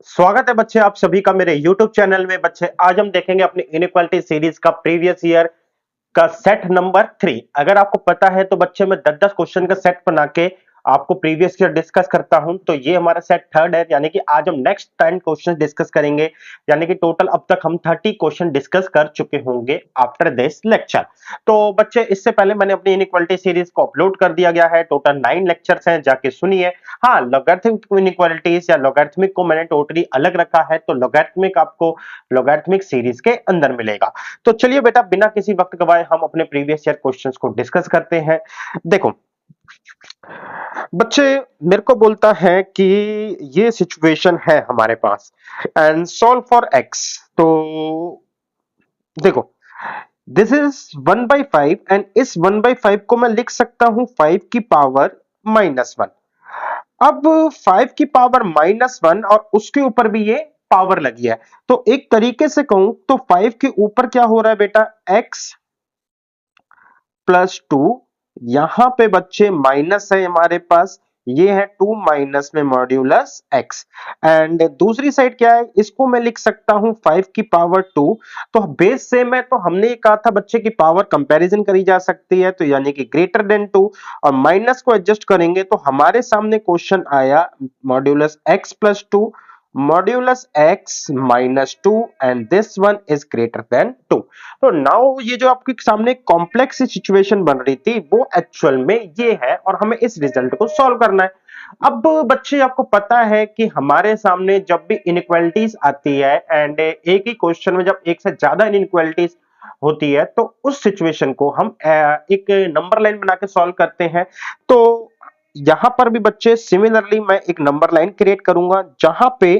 स्वागत है बच्चे आप सभी का मेरे YouTube चैनल में। बच्चे आज हम देखेंगे अपनी इनइक्वालिटी सीरीज का प्रीवियस ईयर का सेट नंबर 3। अगर आपको पता है तो बच्चे मैं 10-10 क्वेश्चन का सेट बना के आपको प्रीवियस ईयर डिस्कस करता हूं। तो ये हमारा सेट थर्ड है, यानी कि आज हम नेक्स्ट 10 क्वेश्चन डिस्कस करेंगे। यानी कि टोटल अब तक हम 30 क्वेश्चन डिस्कस कर चुके होंगे आफ्टर दिस लेक्चर। तो बच्चे इससे पहले मैंने अपनी इनइक्वालिटी सीरीज को अपलोड कर दिया गया है। टोटल 9 लेक्चर्स हैं, जाके सुनिए। हाँ, लॉगरिथमिक इनइक्वालिटीज या लॉगरिथमिक को मैंने टोटली अलग रखा है, तो लॉगरिथमिक आपको लॉगरिथमिक सीरीज के अंदर मिलेगा। तो चलिए बेटा, बिना किसी वक्त गवाए हम अपने प्रीवियस ईयर क्वेश्चंस को डिस्कस करते हैं। देखो बच्चे, मेरे को बोलता है कि ये सिचुएशन है हमारे पास एंड सॉल्व फॉर एक्स। तो देखो, दिस इज 1/5 एंड इस 1/5 को मैं लिख सकता हूं 5 की पावर -1। अब 5 की पावर -1 और उसके ऊपर भी ये पावर लगी है, तो एक तरीके से कहूं तो 5 के ऊपर क्या हो रहा है बेटा, x +2। यहां पे बच्चे माइनस है हमारे पास, ये है 2 माइनस में मॉड्यूलस x। एंड दूसरी साइड क्या है, इसको मैं लिख सकता हूं 5 की पावर 2। तो बेस सेम है, तो हमने ये कहा था बच्चे की पावर कंपैरिजन करी जा सकती है, तो यानी कि ग्रेटर देन 2। और माइनस को एडजस्ट करेंगे तो हमारे सामने क्वेश्चन आया modulus x +2 modulus x -2 and this one is greater then 2। तो नाउ ये जो आपके सामने कॉम्प्लेक्स सिचुएशन बन रही थी वो एक्चुअल में ये है, और हमें इस रिजल्ट को सॉल्व करना है। अब बच्चे आपको पता है कि हमारे सामने जब भी इनइक्वालिटीज आती है एंड एक ही क्वेश्चन में जब एक से ज्यादा इनइक्वालिटीज होती है, तो उस सिचुएशन को हम एक नंबर लाइन बना के सॉल्व करते हैं। तो यहां पर भी बच्चे सिमिलरली मैं एक नंबर लाइन क्रिएट करूंगा, जहां पे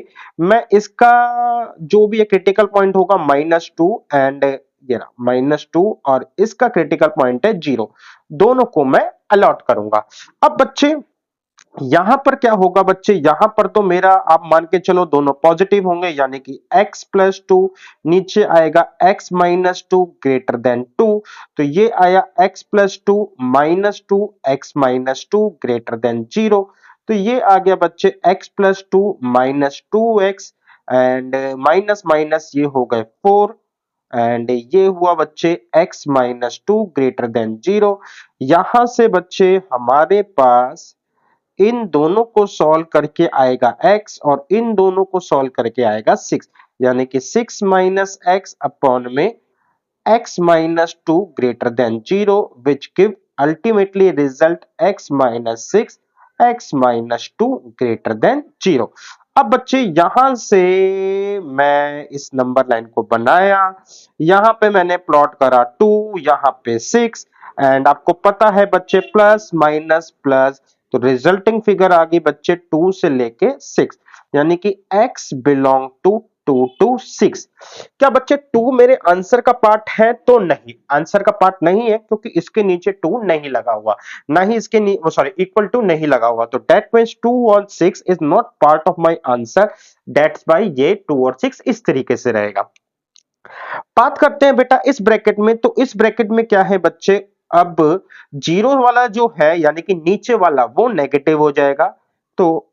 मैं इसका जो भी क्रिटिकल पॉइंट होगा -2 एंड ये ना -2, और इसका क्रिटिकल पॉइंट है 0। दोनों को मैं अलॉट करूंगा। अब बच्चे यहां पर क्या होगा बच्चे, यहां पर तो मेरा आप मान के चलो दोनों पॉजिटिव होंगे, यानी कि x +2 नीचे आएगा x -2 ग्रेटर देन 2। तो ये आया x +2 -2 x -2 ग्रेटर देन 0। तो ये आ गया बच्चे x +2 -2x and minus minus ये हो गए 4 एंड ये हुआ बच्चे x -2 ग्रेटर देन 0। यहां से बच्चे हमारे पास इन दोनों को सॉल्व करके आएगा x और इन दोनों को सॉल्व करके आएगा 6, यानी कि 6 माइनस x अपॉन में x -2 greater than 0 which give ultimately result x -6 x -2 greater than 0। अब बच्चे यहां से मैं इस नंबर लाइन को बनाया, यहां पे मैंने प्लॉट करा 2, यहां पे 6 एंड आपको पता है बच्चे प्लस माइनस प्लस, तो रिजल्टिंग फिगर आ गई बच्चे 2 से लेके 6, यानी कि x बिलोंग टू 2 to 6। क्या बच्चे 2 मेरे आंसर का पार्ट है? तो नहीं, आंसर का पार्ट नहीं है, क्योंकि इसके नीचे 2 नहीं लगा हुआ, ना ही इसके सॉरी इक्वल टू नहीं लगा हुआ, तो दैट मींस 2 और 6 is not part of my answer. That's why ये 2 और 6 इस तरीके से रहेगा। बात करते हैं बेटा इस ब्रैकेट में, तो इस ब्रैकेट में क्या है बच्चे, अब जीरो वाला जो है यानी कि नीचे वाला वो नेगेटिव हो जाएगा, तो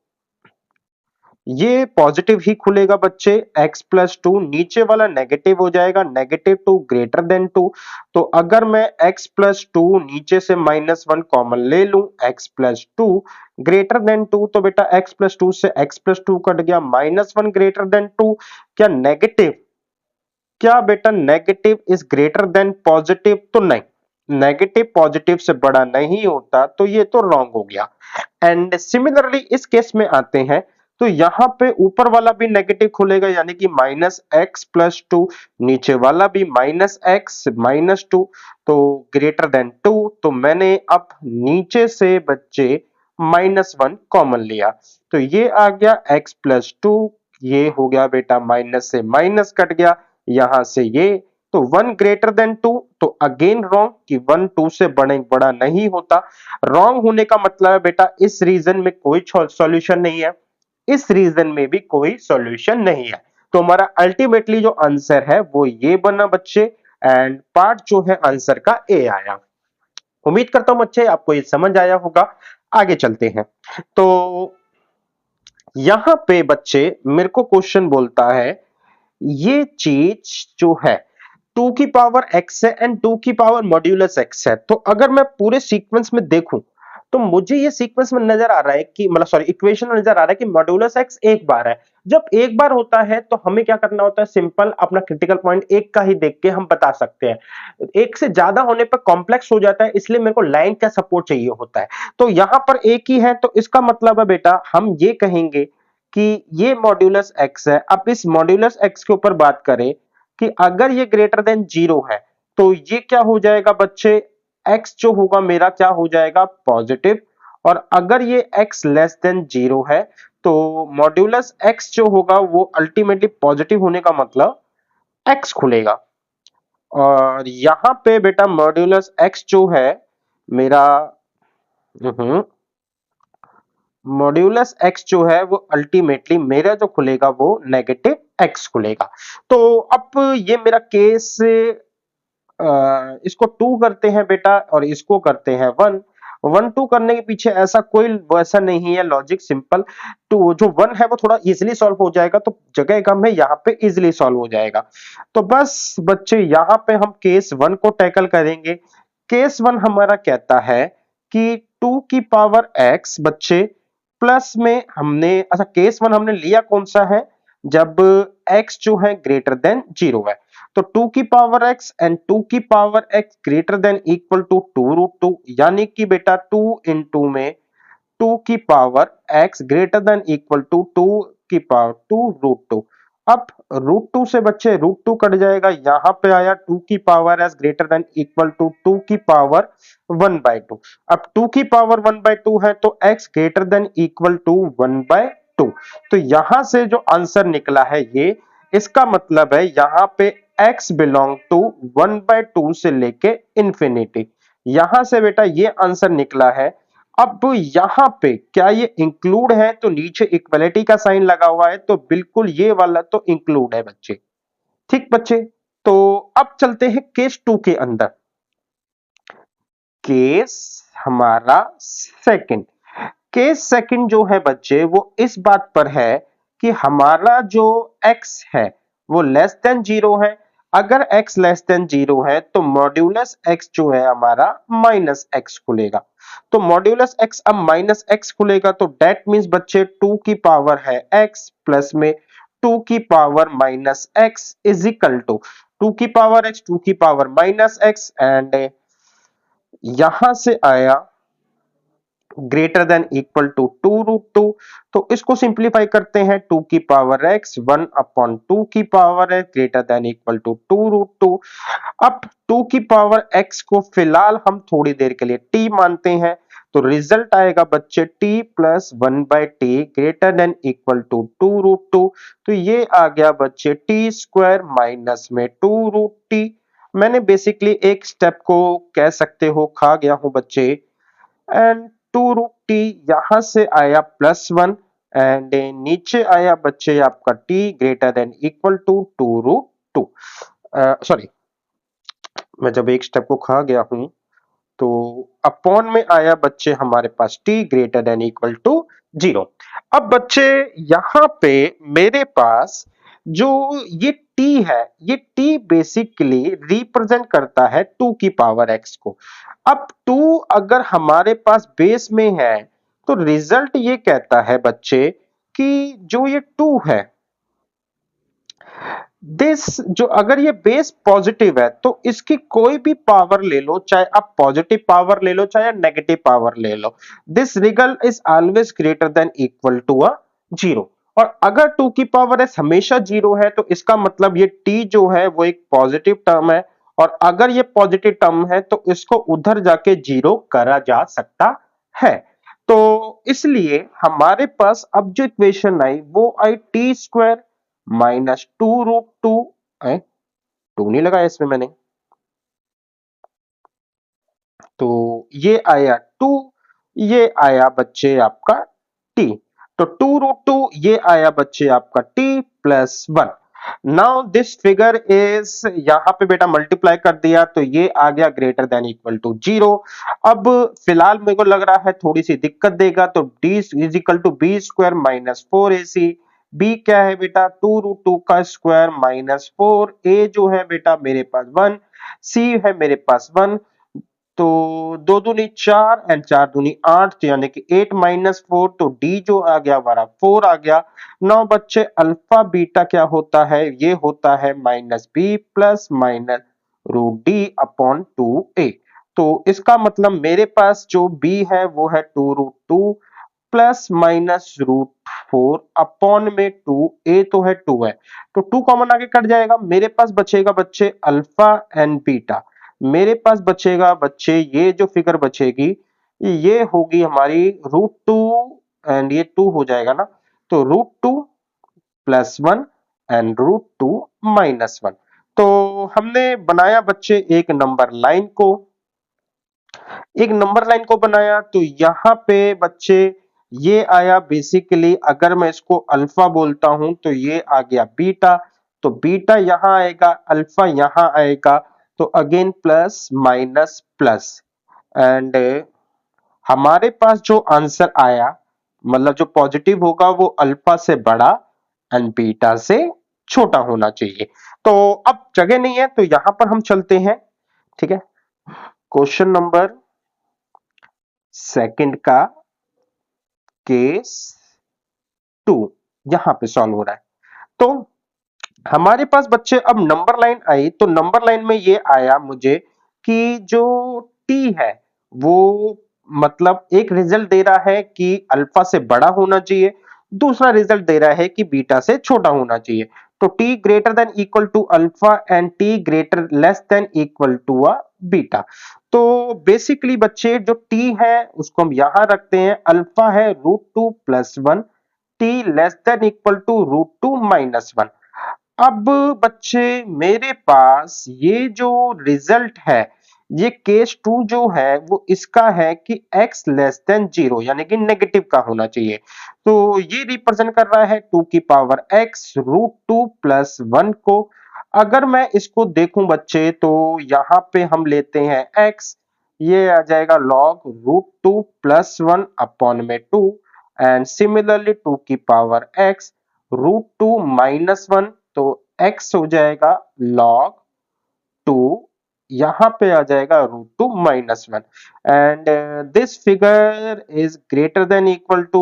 ये पॉजिटिव ही खुलेगा बच्चे, x +2 नीचे वाला नेगेटिव हो जाएगा, -2 ग्रेटर देन 2। तो अगर मैं x +2 नीचे से -1 कॉमन ले लूं, x +2 ग्रेटर देन 2, तो बेटा x +2 से x +2 कट गया, -1 ग्रेटर देन 2। क्या नेगेटिव, क्या बेटा negative is greater then positive? तो नहीं, नेगेटिव पॉजिटिव से बड़ा नहीं होता, तो ये तो रॉन्ग हो गया। एंड सिमिलरली इस केस में आते हैं, तो यहां पे ऊपर वाला भी नेगेटिव खुलेगा, यानी कि -x +2 नीचे वाला भी -x -2, तो ग्रेटर देन 2। तो मैंने अब नीचे से बच्चे -1 कॉमन लिया, तो ये आ गया x +2, ये हो गया बेटा माइनस से माइनस कट गया, यहां से ये, तो 1 ग्रेटर देन 2, तो अगेन रॉन्ग कि 1 2 से बड़ा नहीं होता। रॉन्ग होने का मतलब है बेटा इस रीजन में कोई सॉल्यूशन नहीं है, इस रीजन में भी कोई सॉल्यूशन नहीं है। तो हमारा अल्टीमेटली जो आंसर है वो ये बना बच्चे, एंड पार्ट जो है आंसर का ए आया। उम्मीद करता हूं बच्चे आपको ये समझ आया होगा। आगे चलते हैं। तो यहां पे बच्चे मेरे को क्वेश्चन बोलता है ये चीज जो है 2 की पावर x है एंड 2 की पावर मॉड्यूलस x है। तो अगर मैं पूरे सीक्वेंस में देखूं तो मुझे ये सीक्वेंस में नजर आ रहा है कि मतलब सॉरी इक्वेशन में नजर आ रहा है कि मॉड्यूलस x एक बार है। जब एक बार होता है तो हमें क्या करना होता है, सिंपल अपना क्रिटिकल पॉइंट एक का ही देख के हम बता सकते हैं। एक से ज्यादा होने पर कॉम्प्लेक्स हो जाता है, इसलिए मेरे को लाइन का सपोर्ट चाहिए होता है। तो यहां पर एक ही है तो इसका मतलब है बेटा हम ये कहेंगे कि ये मॉड्यूलस x है। अब इस मॉड्यूलस x के ऊपर बात करें कि अगर ये ग्रेटर देन जीरो है तो ये क्या हो जाएगा बच्चे, x जो होगा मेरा क्या हो जाएगा पॉजिटिव। और अगर ये x लेस देन जीरो है तो मॉड्यूलस x जो होगा वो अल्टीमेटली पॉजिटिव होने का मतलब x खुलेगा। और यहां पे बेटा मॉड्यूलस x जो है मेरा मॉड्यूलस x जो है वो अल्टीमेटली मेरा जो खुलेगा वो नेगेटिव x खुलेगा। तो अब ये मेरा केस इसको टू करते हैं बेटा और इसको करते हैं वन। वन टू करने के पीछे ऐसा कोई वैसा नहीं है, लॉजिक सिंपल। टू जो वन है वो थोड़ा इजीली सॉल्व हो जाएगा, तो जगह कम है यहाँ पे इजीली सॉल्व हो जाएगा। तो बस बच्चे यहाँ पे हम केस वन को टैकल करेंगे। केस वन हमारा कहता है कि टू की पावर एक्स बच्चे प्लस में हमने, अच्छा केस वन हमने लिया कौन सा है, जब x जो है ग्रेटर देन जीरो है। तो 2 की पावर x एंड 2 की power x greater than equal to 2 √2, यानी कि बेटा 2 इंटू में 2 की power x greater than equal to 2 की पावर 2 √2। अब √2 से बच्चे √2 कट जाएगा, यहां पे आया 2 की power s greater than equal to 2 की पावर 1/2। अब 2 की पावर 1/2 है तो x greater than equal to 1/2। तो यहां से जो आंसर निकला है ये, इसका मतलब है यहां पे x बिलोंग टू 1/2 से लेके इंफिनिटी। यहां से बेटा ये आंसर निकला है। अब यहां पे क्या ये इंक्लूड है, तो नीचे इक्वलिटी का साइन लगा हुआ है तो बिल्कुल ये वाला तो इंक्लूड है बच्चे। ठीक बच्चे, तो अब चलते हैं केस टू के अंदर। केस हमारा सेकंड, केस सेकंड जो है बच्चे वो इस बात पर है कि हमारा जो x है वो लेस देन जीरो है। अगर x लेस देन जीरो है तो मॉड्यूलस x जो है हमारा माइनस x खुलेगा। तो मॉड्यूलस x अब माइनस x खुलेगा तो डेट मींस बच्चे 2 की पावर है x प्लस में 2 की power minus x is equal to 2 की पावर x 2 की पावर माइनस x एंड यहां से आया ग्रेटर देन इक्वल टू 2 √2। तो इसको सिंप्लीफाई करते हैं, 2 की पावर x 1/2 की पावर है ग्रेटर देन इक्वल टू 2 √2। अब 2 की पावर x को फिलहाल हम थोड़ी देर के लिए t मानते हैं, तो रिजल्ट आएगा बच्चे t plus 1/t greater than equal to 2 √2। तो ये आ गया बच्चे t स्क्वायर माइनस में 2 √t। मैंने बेसिकली एक स्टेप को कह सकते हो खा गया हूं बच्चे। एंड 2 √t यहां से आया +1 एंड नीचे आया बच्चे आपका t greater than equal to 2 √2। Sorry, मैं जब एक स्टेप को खा गया हूं तो अपॉन में आया बच्चे हमारे पास t greater than equal to 0। अब बच्चे यहां पे मेरे पास जो ये t है, ये t बेसिकली रिप्रेजेंट करता है 2 की पावर x को। अब 2 अगर हमारे पास बेस में है तो रिजल्ट ये कहता है बच्चे कि जो ये 2 है दिस, जो अगर ये बेस पॉजिटिव है तो इसकी कोई भी पावर ले लो, चाहे आप पॉजिटिव पावर ले लो चाहे नेगेटिव पावर ले लो, this result is always greater than equal to a 0। और अगर 2 की पावर एस हमेशा 0 है तो इसका मतलब ये t जो है वो एक पॉजिटिव टर्म है। और अगर ये पॉजिटिव टर्म है तो इसको उधर जाके 0 करा जा सकता है। तो इसलिए हमारे पास अब जो इक्वेशन आई वो आई टी स्क्वायर माइनस 2 √2 है, 2 नहीं लगाया इसमें मैंने, तो ये आया 2, ये आया बच्चे आपका t। तो 2 √2 ये आया बच्चे आपका t plus 1। Now this figure is, यहां पे बेटा मल्टीप्लाई कर दिया तो ये आ गया ग्रेटर देन इक्वल टू 0। अब फिलहाल मेरे को लग रहा है थोड़ी सी दिक्कत देगा, तो d is equal to B square minus 4ac। b क्या है बेटा, 2√2 का स्क्वायर माइनस 4। a जो है बेटा मेरे पास 1, c है मेरे पास 1, तो 2 दूनी 4 एंड 4 दूनी 8, तो यानी कि 8 माइनस 4, तो डी जो आ गया हमारा 4 आ गया। नौ बच्चे अल्फा बीटा क्या होता है, ये होता है minus B plus minus root D upon 2a। तो इसका मतलब मेरे पास जो b है वो है 2√2 प्लस माइनस रूट 4 अपॉन में 2a, तो है 2 है, तो 2 कॉमन आगे कट जाएगा, मेरे पास बचेगा बच्चे अल्फा एंड बीटा। मेरे पास बचेगा बच्चे ये जो फिगर बचेगी ये होगी हमारी √2 एंड ये 2 हो जाएगा ना, तो √2 प्लस 1 एंड √2 माइनस 1। तो हमने बनाया बच्चे एक नंबर लाइन को बनाया, तो यहां पे बच्चे ये आया बेसिकली, अगर मैं इसको अल्फा बोलता हूं तो ये आ गया बीटा, तो बीटा यहां आएगा, अल्फा यहां आएगा, तो again plus minus plus, and हमारे पास जो आंसर आया मतलब जो पॉजिटिव होगा वो अल्फा से बड़ा एंड बीटा से छोटा होना चाहिए। तो अब जगह नहीं है तो यहां पर हम चलते हैं, ठीक है। क्वेश्चन नंबर सेकंड का केस 2 यहां पे सॉल्व हो रहा है। तो हमारे पास बच्चे अब नंबर लाइन आई, तो नंबर लाइन में ये आया मुझे कि जो टी है वो मतलब एक रिजल्ट दे रहा है कि अल्फा से बड़ा होना चाहिए, दूसरा रिजल्ट दे रहा है कि बीटा से छोटा होना चाहिए। तो T greater than equal to alpha and T greater less than equal to a beta. तो बेसिकली बच्चे जो टी है उसको हम यहां रखते हैं, अल्फा है √2 plus 1, T less than equal to √2 minus 1। अब बच्चे मेरे पास ये जो रिजल्ट है, ये केस 2 जो है वो इसका है कि x लेस देन 0 यानी कि नेगेटिव का होना चाहिए। तो ये रिप्रेजेंट कर रहा है 2 की पावर x √2 प्लस 1 को। अगर मैं इसको देखूं बच्चे तो यहाँ पे हम लेते हैं x, ये आ जाएगा log √2 प्लस 1 अपॉन में 2, एंड सिमिलरली 2 की पावर x √2 माइनस 1, तो x हो जाएगा log 2, यहां पे आ जाएगा √2 minus 1, and this figure is greater than equal to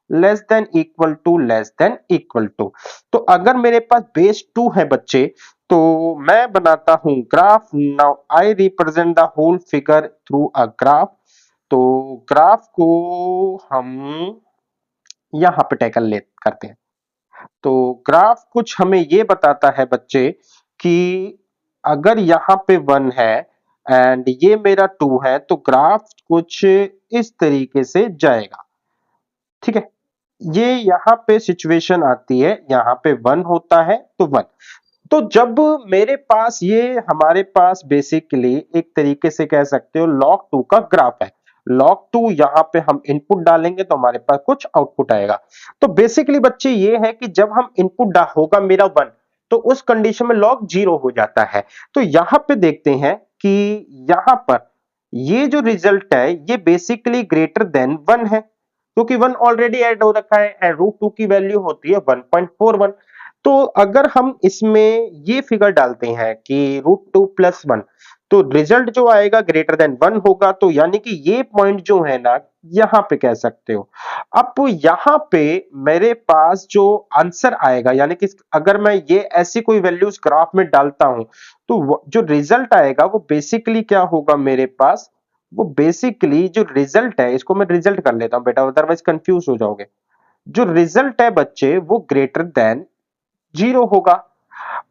less than equal to less than equal to. तो अगर मेरे पास बेस 2 है बच्चे, तो मैं बनाता हूं graph. Now I represent the whole figure through a graph. तो ग्राफ को हम यहां पे टैकल ले करते हैं। तो ग्राफ कुछ हमें ये बताता है बच्चे कि अगर यहां पे 1 है एंड ये मेरा 2 है, तो ग्राफ कुछ इस तरीके से जाएगा, ठीक है। ये यहाँ पे सिचुएशन आती है, यहाँ पे 1 होता है तो 1। तो जब मेरे पास ये हमारे पास बेसिकली एक तरीके से कह सकते हो log 2 का ग्राफ है। log 2 यहाँ पे हम इनपुट डालेंगे तो हमारे पास कुछ आउटपुट आएगा। तो बेसिकली बच्चे ये है कि जब हम इनपुट होगा मेरा 1, तो उस कंडीशन में log 0 हो जाता है। तो यहाँ पे देखते हैं कि यहाँ पर ये जो रिजल्ट है ये बेसिकली ग्रेटर देन 1 है, क्योंकि 1 ऑलरेडी ऐड हो रखा है एंड √2 की वैल्यू होती है 1.41। तो अगर हम इसमें ये फिगर डालते हैं कि √2 प्लस 1, तो रिजल्ट जो आएगा ग्रेटर देन 1 होगा, तो यानी कि ये पॉइंट जो है ना यहां पे कह सकते हो। अब यहां पे मेरे पास जो आंसर आएगा, यानी कि अगर मैं ये ऐसी कोई वैल्यूज ग्राफ में डालता हूं, तो जो रिजल्ट आएगा वो बेसिकली क्या होगा मेरे पास, वो बेसिकली जो रिजल्ट है, इसको मैं रिजल्ट कर लेता हूं बेटा, अदरवाइज कंफ्यूज हो जाओगे। जो रिजल्ट है बच्चे वो ग्रेटर देन 0 होगा।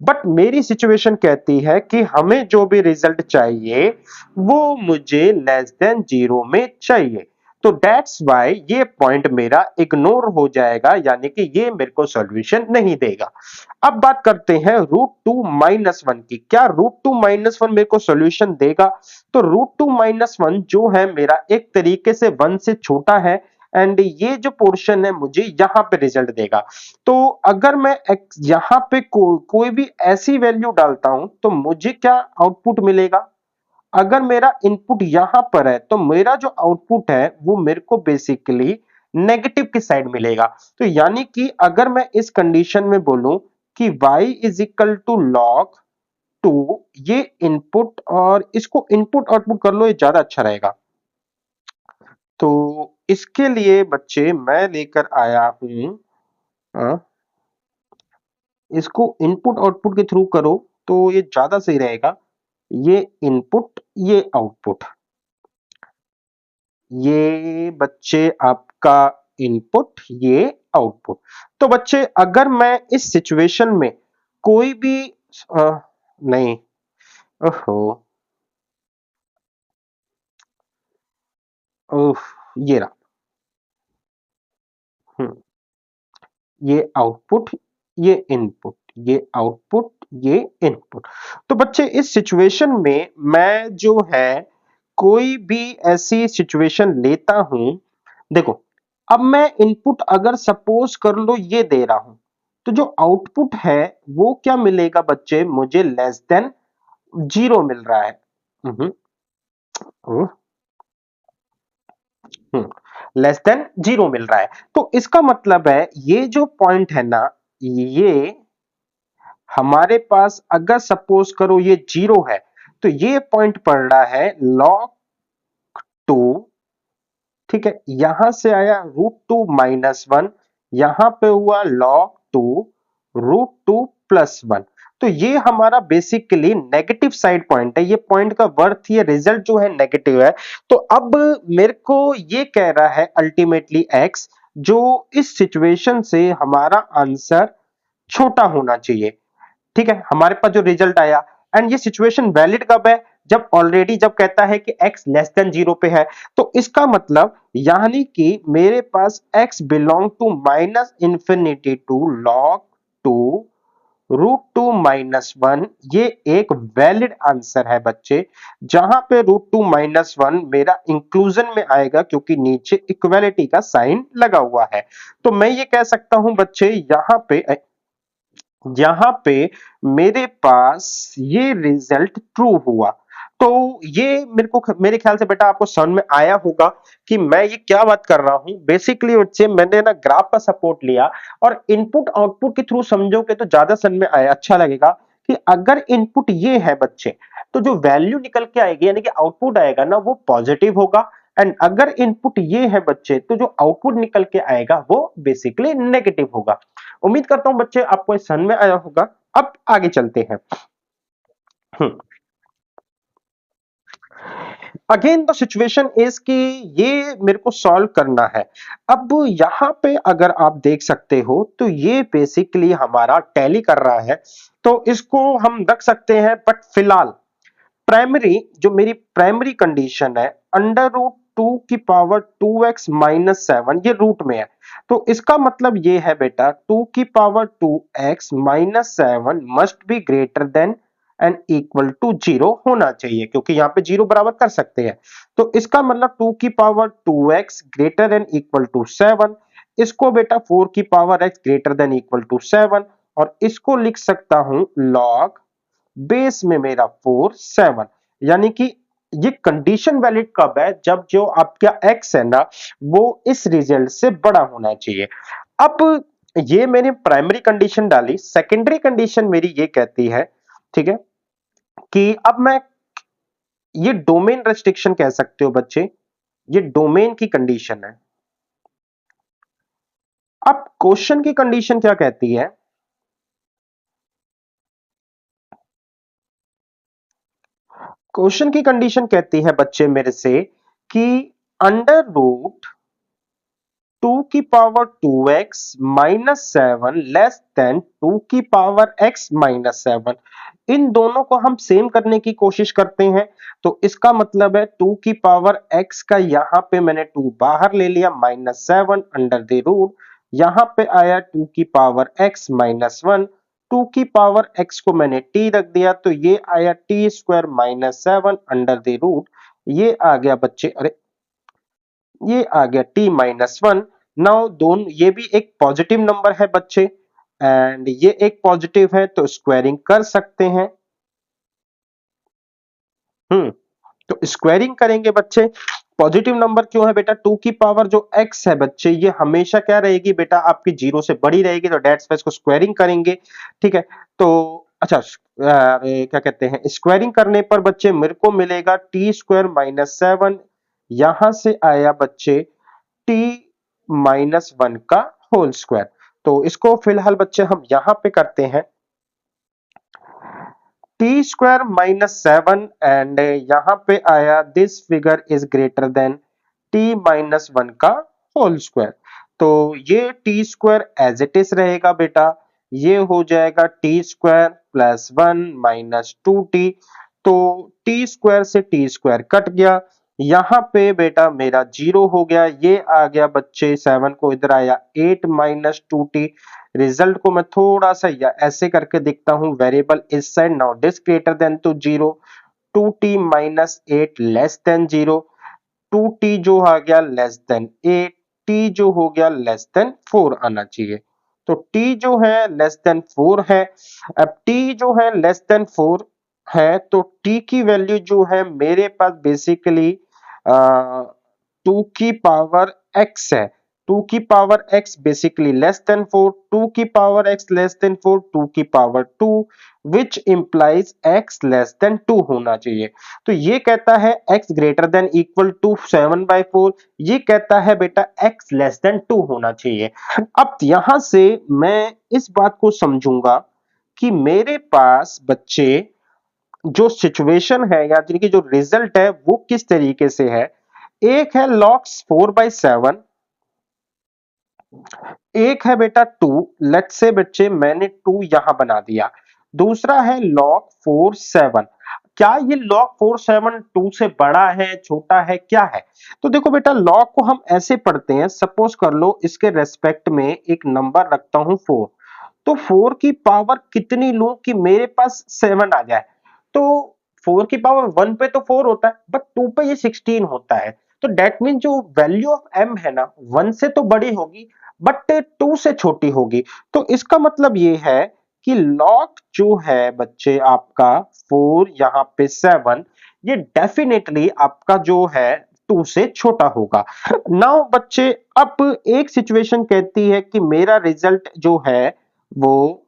बट मेरी सिचुएशन कहती है कि हमें जो भी रिजल्ट चाहिए वो मुझे लेस देन 0 में चाहिए। तो दैट्स वाई ये पॉइंट मेरा इग्नोर हो जाएगा, यानी कि ये मेरे को सॉल्यूशन नहीं देगा। अब बात करते हैं √2 माइनस 1 की। क्या √2 माइनस 1 मेरे को सॉल्यूशन देगा? तो √2 माइनस 1 जो है मेरा एक तरीके से 1 से छोटा है एंड ये जो पोर्शन है मुझे यहाँ पे रिजल्ट देगा। तो अगर मैं यहाँ पे कोई भी ऐसी वैल्यू डालता हूं तो मुझे क्या आउटपुट मिलेगा? अगर मेरा इनपुट यहां पर है तो मेरा जो आउटपुट है वो मेरे को बेसिकली नेगेटिव की साइड मिलेगा। तो यानी कि अगर मैं इस कंडीशन में बोलूं कि y is equal to log 2, ये इनपुट और इसको इनपुट आउटपुट कर लो, ये ज्यादा अच्छा रहेगा। तो इसके लिए बच्चे मैं लेकर आया हूं, अ, इसको इनपुट आउटपुट के थ्रू करो तो ये ज्यादा सही रहेगा। ये इनपुट, ये आउटपुट, ये बच्चे आपका इनपुट, ये आउटपुट। तो बच्चे अगर मैं इस सिचुएशन में कोई भी नहीं, ओहो, ओह, ये रहा, हम्म, ये आउटपुट, ये इनपुट, ये आउटपुट, ये इनपुट। तो बच्चे इस सिचुएशन में मैं जो है कोई भी ऐसी सिचुएशन लेता हूं, देखो अब मैं इनपुट अगर सपोज कर लो ये दे रहा हूं, तो जो आउटपुट है वो क्या मिलेगा बच्चे? मुझे लेस देन जीरो मिल रहा है। हम्म, लेस देन जीरो मिल रहा है। तो इसका मतलब है ये जो पॉइंट है ना, ये हमारे पास अगर सपोज करो ये जीरो है तो ये पॉइंट पड़ रहा है log 2, ठीक है, यहां से आया √2 - 1, यहां पे हुआ log 2 √2 + 1। तो ये हमारा बेसिकली नेगेटिव साइड पॉइंट है, ये पॉइंट का वर्थ, ये रिजल्ट जो है नेगेटिव है। तो अब मेरे को ये कह रहा है अल्टीमेटली x, जो इस सिचुएशन से हमारा आंसर छोटा होना चाहिए। ठीक है, हमारे पास जो रिजल्ट आया, एंड ये सिचुएशन वैलिड कब है? जब ऑलरेडी जब कहता है कि x लेस देन जीरो पे है। तो इसका मतलब यानी कि मेरे पास x belong to minus infinity to log 2 √2 - 1, ये एक वैलिड आंसर है बच्चे, जहां पे √2 - 1 मेरा इंक्लूजन में आएगा क्योंकि नीचे इक्वालिटी का साइन लगा हुआ है। तो मैं ये कह सकता हूं बच्चे यहां पे मेरे पास ये रिजल्ट ट्रू हुआ। तो ये मेरे ख्याल से बेटा आपको समझ में आया होगा कि मैं ये क्या बात कर रहा हूं। बेसिकली बच्चे मैंने ना ग्राफ का सपोर्ट लिया और इनपुट आउटपुट के थ्रू समझोगे तो ज्यादा समझ में आया, अच्छा लगेगा कि अगर इनपुट ये है बच्चे तो जो वैल्यू निकल के आएगी यानी कि आउटपुट आएगा ना वो पॉजिटिव होगा, एंड अगर इनपुट ये है बच्चे तो जो आउटपुट निकल के आएगा वो बेसिकली नेगेटिव होगा। उम्मीद करता हूं बच्चे आपको इस समझ में आया होगा। अब आगे चलते हैं। अगेन द सिचुएशन इज कि ये मेरे को सॉल्व करना है। अब यहां पे अगर आप देख सकते हो तो ये बेसिकली हमारा टैली कर रहा है, तो इसको हम रख सकते हैं, बट फिलहाल प्राइमरी जो मेरी प्राइमरी कंडीशन है √2 की पावर 2x - 7, ये रूट में है। तो इसका मतलब ये है बेटा 2 की power 2x - 7 must be greater than and equal to zero होना चाहिए, क्योंकि यहाँ पे जीरो बराबर कर सकते हैं। तो इसका मतलब 2 की power 2x greater than equal to 7, इसको बेटा 4 की power x greater than equal to 7, और इसको लिख सकता हूं लॉग बेस में मेरा 4 7। यानी कि ये कंडीशन वैलिड कब है? जब जो आपका x है ना वो इस रिजल्ट से बड़ा होना चाहिए। अब ये मैंने प्राइमरी कंडीशन डाली, सेकेंडरी कंडीशन मेरी ये कहती है, ठीक है, कि अब मैं ये डोमेन रेस्ट्रिक्शन कह सकते हो बच्चे, ये डोमेन की कंडीशन है। अब क्वेश्चन की कंडीशन क्या कहती है? क्वेश्चन की कंडीशन कहती है बच्चे मेरे से कि अंडर रूट 2 की पावर 2x - 7 लेस देन 2 की पावर x - 7, इन दोनों को हम सेम करने की कोशिश करते हैं। तो इसका मतलब है 2 की पावर x का यहां पे मैंने 2 बाहर ले लिया, -7 अंडर द रूट, यहां पे आया 2 की पावर x - 1, 2 की पावर x को मैंने t रख दिया तो ये आया t² - 7 अंडर द रूट, ये आ गया बच्चे, अरे ये आ गया t-1। नाउ दोनों ये भी एक पॉजिटिव नंबर है बच्चे एंड ये एक पॉजिटिव है तो स्क्वायरिंग कर सकते हैं। तो स्क्वायरिंग करेंगे बच्चे। पॉजिटिव नंबर क्यों है बेटा? 2 की पावर जो x है बच्चे ये हमेशा क्या रहेगी बेटा? आपकी 0 से बड़ी रहेगी, तो दैट्स वाई इसको स्क्वायरिंग करेंगे। ठीक है, तो अच्छा क्या कहते हैं, स्क्वायरिंग करने पर बच्चे मेरे को मिलेगा टी स्क्वायर माइनस 7। यहां से आया बच्चे t-1 का होल स्क्वायर। तो इसको फिलहाल बच्चे हम यहां पे करते हैं टी स्क्वायर माइनस 7 एंड यहां पे आया this figure is greater than t-1 का होल स्क्वायर। तो ये t square as it is रहेगा बेटा, ये हो जाएगा T square plus 1 minus 2t। तो टी स्क्वायर से टी स्क्वायर कट गया, यहां पे बेटा मेरा 0 हो गया, ये आ गया बच्चे 7 को इधर आया 8 माइनस 2t। रिजल्ट को मैं थोड़ा सा या ऐसे करके देखता हूं, वेरिएबल इस side now this greater than तो 0, 2t minus 8 less than 0, 2t जो आ गया लेस देन 8, t जो हो गया लेस देन 4 आना चाहिए। तो t जो है लेस देन 4 है। अब t जो है लेस देन 4 है तो t की वैल्यू जो है मेरे पास बेसिकली 2 की पावर x है। 2 की power x basically less than 4, 2 की पावर x लेस देन 4, 2 की power 2 which implies x less than 2 होना चाहिए। तो ये कहता है x greater than equal to 7/4, ये कहता है बेटा x लेस देन 2 होना चाहिए। अब यहां से मैं इस बात को समझूंगा कि मेरे पास बच्चे जो सिचुएशन है या जिनकी जो रिजल्ट है वो किस तरीके से है। एक है log 4/7, एक है बेटा 2, लेट्स से बच्चे मैंने 2 यहां बना दिया। दूसरा है log 4/7। क्या ये log 4/7 2 से बड़ा है, छोटा है, क्या है? तो देखो बेटा log को हम ऐसे पढ़ते हैं, सपोज कर लो इसके रेस्पेक्ट में एक नंबर रखता हूं 4, तो 4 की पावर कितनी लूं कि मेरे पास 7 आ जाए? तो 4 की पावर 1 पे तो 4 होता है बट 2 पे ये 16 होता है। तो दैट मीन जो वैल्यू ऑफ m है ना 1 से तो बड़ी होगी बट 2 से छोटी होगी। तो इसका मतलब ये है कि log जो है बच्चे आपका 4 यहाँ पे 7, ये डेफिनेटली आपका जो है 2 से छोटा होगा। नाउ बच्चे अब एक सिचुएशन कहती है कि मेरा रिजल्ट जो है वो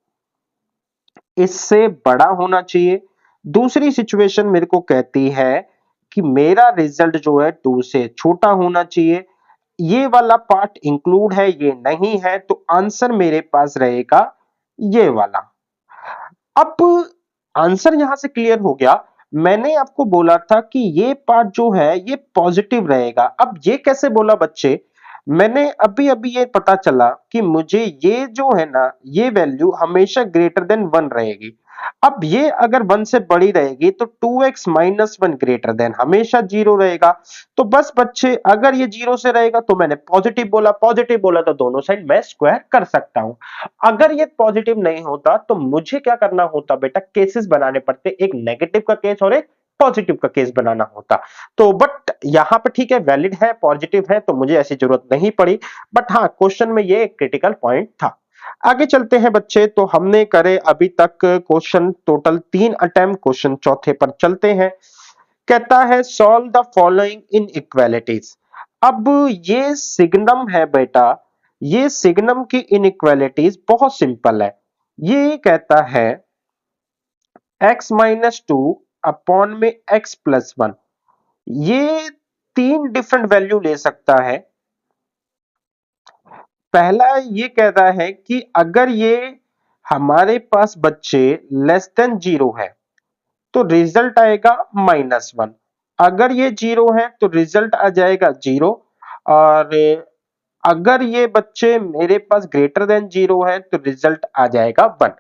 इससे बड़ा होना चाहिए। दूसरी सिचुएशन मेरे को कहती है कि मेरा रिजल्ट जो है 2 से छोटा होना चाहिए। ये वाला पार्ट इंक्लूड है, ये नहीं है, तो आंसर मेरे पास रहेगा ये वाला। अब आंसर यहां से क्लियर हो गया। मैंने आपको बोला था कि ये पार्ट जो है ये पॉजिटिव रहेगा। अब ये कैसे बोला बच्चे? मैंने अभी अभी ये पता चला कि मुझे ये जो है ना ये वैल्यू हमेशा ग्रेटर देन 1 रहेगी। अब ये अगर 1 से बड़ी रहेगी तो 2x माइनस 1 ग्रेटर देन हमेशा 0 रहेगा। तो बस बच्चे अगर ये 0 से रहेगा तो मैंने पॉजिटिव बोला तो दोनों साइड मैं स्क्वायर कर सकता हूं। अगर ये पॉजिटिव नहीं होता तो मुझे क्या करना होता बेटा? केसेस बनाने पड़ते, एक नेगेटिव का केस और एक पॉजिटिव का केस बनाना होता। तो बट यहां पे ठीक है, वैलिड है, पॉजिटिव है, तो मुझे ऐसी जरूरत नहीं पड़ी। बट हाँ, क्वेश्चन में ये एक क्रिटिकल पॉइंट था। आगे चलते हैं बच्चे। तो हमने करे अभी तक क्वेश्चन टोटल 3 अटेम्प्ट, क्वेश्चन चौथे पर चलते हैं। कहता है सॉल्व द फॉलोइंग इनइक्वालिटीज। अब ये सिग्नम है बेटा, ये सिग्नम की इनइक्वालिटीज बहुत सिंपल है। ये कहता है x माइनस 2 अपॉन में x प्लस 1, ये 3 डिफरेंट वैल्यू ले सकता है। पहला ये कहता है कि अगर ये हमारे पास बच्चे लेस देन 0 है तो रिजल्ट आएगा -1। अगर ये 0 है तो रिजल्ट आ जाएगा 0। और अगर ये बच्चे मेरे पास ग्रेटर देन 0 है तो रिजल्ट आ जाएगा 1।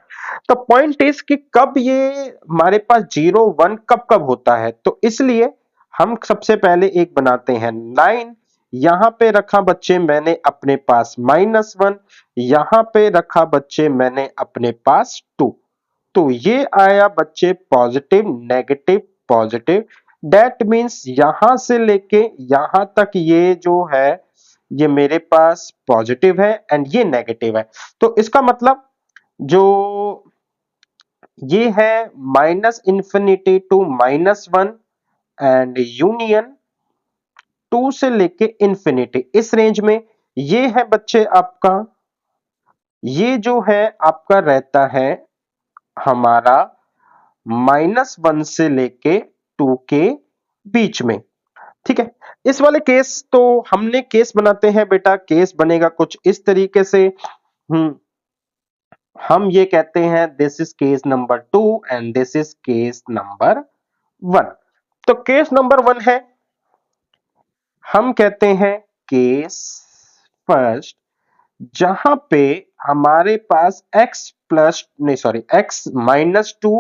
तो पॉइंट इज कि कब ये हमारे पास 0 1 कब कब होता है, तो इसलिए हम सबसे पहले एक बनाते हैं लाइन। यहां पे रखा बच्चे मैंने अपने पास -1, यहां पे रखा बच्चे मैंने अपने पास 2। तो ये आया बच्चे positive negative positive. That means यहां से लेके यहां तक ये जो है ये मेरे पास पॉजिटिव है एंड ये नेगेटिव है। तो इसका मतलब जो ये है minus infinity to -1 and union 2 से लेके इंफिनिटी इस रेंज में ये है बच्चे आपका, ये जो है आपका रहता है हमारा -1 से लेके 2 के बीच में। ठीक है, इस वाले केस तो हमने केस बनाते हैं बेटा, केस बनेगा कुछ इस तरीके से। हम ये कहते हैं this is case number 2 and this is case number 1। तो केस नंबर 1 है, हम कहते हैं केस फर्स्ट, जहां पे हमारे पास x प्लस नहीं सॉरी x-2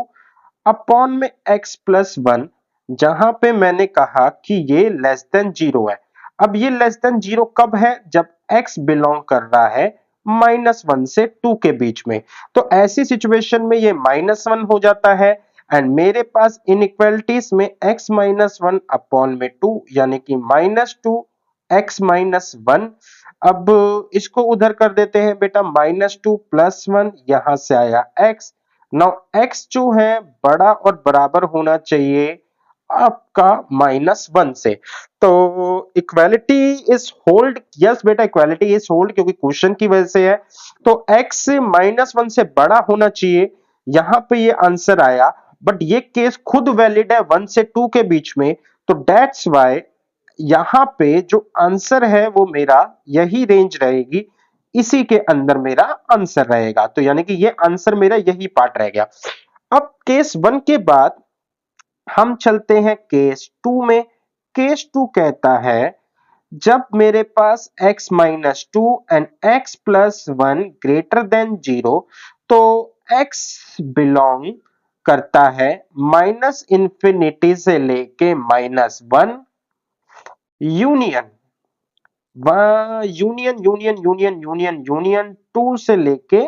अपॉन में x+1, जहां पे मैंने कहा कि ये लेस देन 0 है। अब ये लेस देन 0 कब है? जब x बिलोंग कर रहा है -1 से 2 के बीच में। तो ऐसी सिचुएशन में ये -1 हो जाता है एंड मेरे पास इनइक्वालिटीज में x-1 अपॉन में 2 यानी कि -2 x-1। अब इसको उधर कर देते हैं बेटा, -2 + 1 यहां से आया x। नाउ x जो है बड़ा और बराबर होना चाहिए आपका -1 से। तो इक्वालिटी इज होल्ड, यस बेटा इक्वालिटी इज होल्ड क्योंकि क्वेश्चन की वजह से है। तो x -1 से बड़ा होना चाहिए, यहां पे ये आंसर आया, बट ये केस खुद वैलिड है 1 से 2 के बीच में। तो दैट्स वाई यहां पे जो आंसर है वो मेरा यही रेंज रहेगी, इसी के अंदर मेरा आंसर रहेगा। तो यानी कि ये आंसर मेरा यही पार्ट रह गया। अब केस 1 के बाद हम चलते हैं केस 2 में। केस 2 कहता है जब मेरे पास x-2 and x+1 greater than 0, तो x बिलोंग करता है -इंफिनिटी से लेके -1 union union union union union union 2 से लेके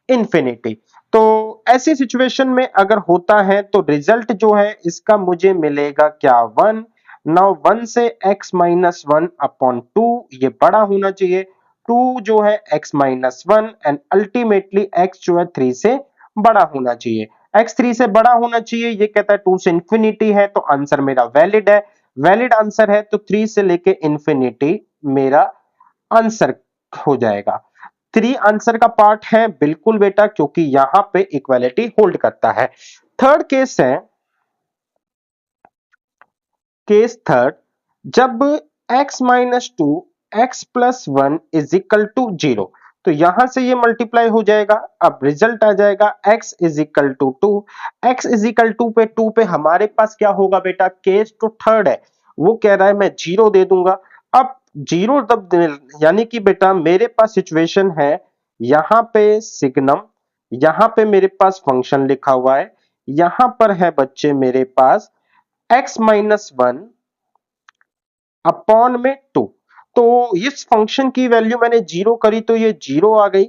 इंफिनिटी। तो ऐसी सिचुएशन में अगर होता है तो रिजल्ट जो है इसका मुझे मिलेगा क्या? 1। नाउ 1 से x-1 अपॉन 2 ये बड़ा होना चाहिए, 2 जो है x-1 एंड अल्टीमेटली x जो है 3 से बड़ा होना चाहिए। x 3 से बड़ा होना चाहिए, ये कहता है 2 से इंफिनिटी है, तो आंसर मेरा वैलिड है। वैलिड आंसर है तो 3 से लेके इंफिनिटी मेरा आंसर हो जाएगा। 3 आंसर का पार्ट है बिल्कुल बेटा, क्योंकि यहां पे इक्वालिटी होल्ड करता है। थर्ड केस है केस थर्ड, जब x-2 x+1 is equal to 0, तो यहां से ये मल्टीप्लाई हो जाएगा। अब रिजल्ट आ जाएगा x is equal to 2। x is equal to पे 2 पे हमारे पास क्या होगा बेटा? केस तो थर्ड है, वो कह रहा है मैं 0 दे दूंगा। अब 0 तब यानी कि बेटा मेरे पास सिचुएशन है, यहां पे सिग्नम, यहां पे मेरे पास फंक्शन लिखा हुआ है, यहां पर है बच्चे मेरे पास x-1 अपॉन में 2। तो इस फंक्शन की वैल्यू मैंने 0 करी तो ये 0 आ गई।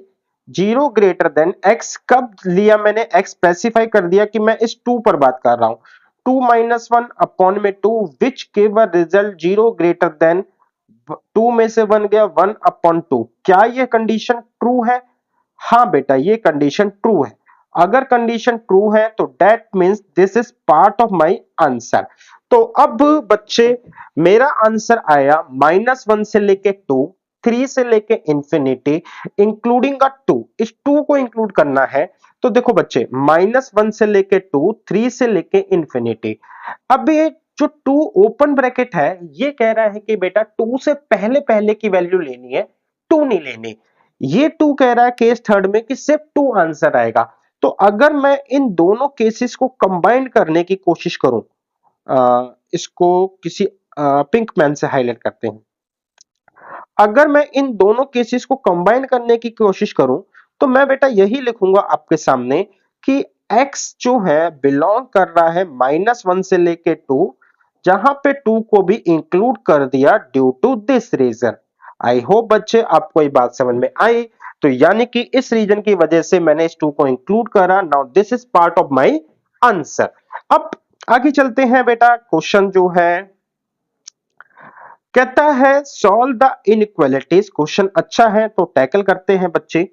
0 ग्रेटर देन x कब लिया मैंने? x स्पेसिफाई कर दिया कि मैं इस 2 पर बात कर रहा हूं। 2 -1 अपॉन में 2 which give a result 0 greater than 2 में से 1 गया 1 अपॉन 2। क्या ये कंडीशन ट्रू है? हाँ बेटा ये कंडीशन ट्रू है। अगर कंडीशन ट्रू है तो that means this is part of my answer. तो अब बच्चे मेरा आंसर आया -1 से लेके 2, 3 से लेके इंफिनिटी इंक्लूडिंग अ 2। इस 2 को इंक्लूड करना है तो देखो बच्चे -1 से लेके 2, 3 से लेके इंफिनिटी। अब ये जो 2 ओपन ब्रैकेट है ये कह रहा है कि बेटा 2 से पहले पहले की वैल्यू लेनी है, 2 नहीं लेनी। ये 2 कह रहा है केस थर्ड में कि सिर्फ 2 आंसर आएगा। तो अगर मैं इन दोनों केसेस को कंबाइन करने की कोशिश करूं, इसको किसी पिंक मैन से हाईलाइट करते हैं। अगर मैं इन दोनों केसेस को कंबाइन करने की कोशिश करूं तो मैं बेटा यही लिखूंगा आपके सामने कि x जो है बिलोंग कर रहा है -1 से लेके 2, जहां पे 2 को भी इंक्लूड कर दिया due to this reason. I hope बच्चे आपको ये बात समझ में आई। तो यानी कि इस रीजन की वजह से मैंने इस 2 को इंक्लूड करा। Now this is part of my answer. अब आगे चलते हैं बेटा। क्वेश्चन जो है कहता है सॉल्व द इनइक्वालिटीज। क्वेश्चन अच्छा है तो टैकल करते हैं बच्चे।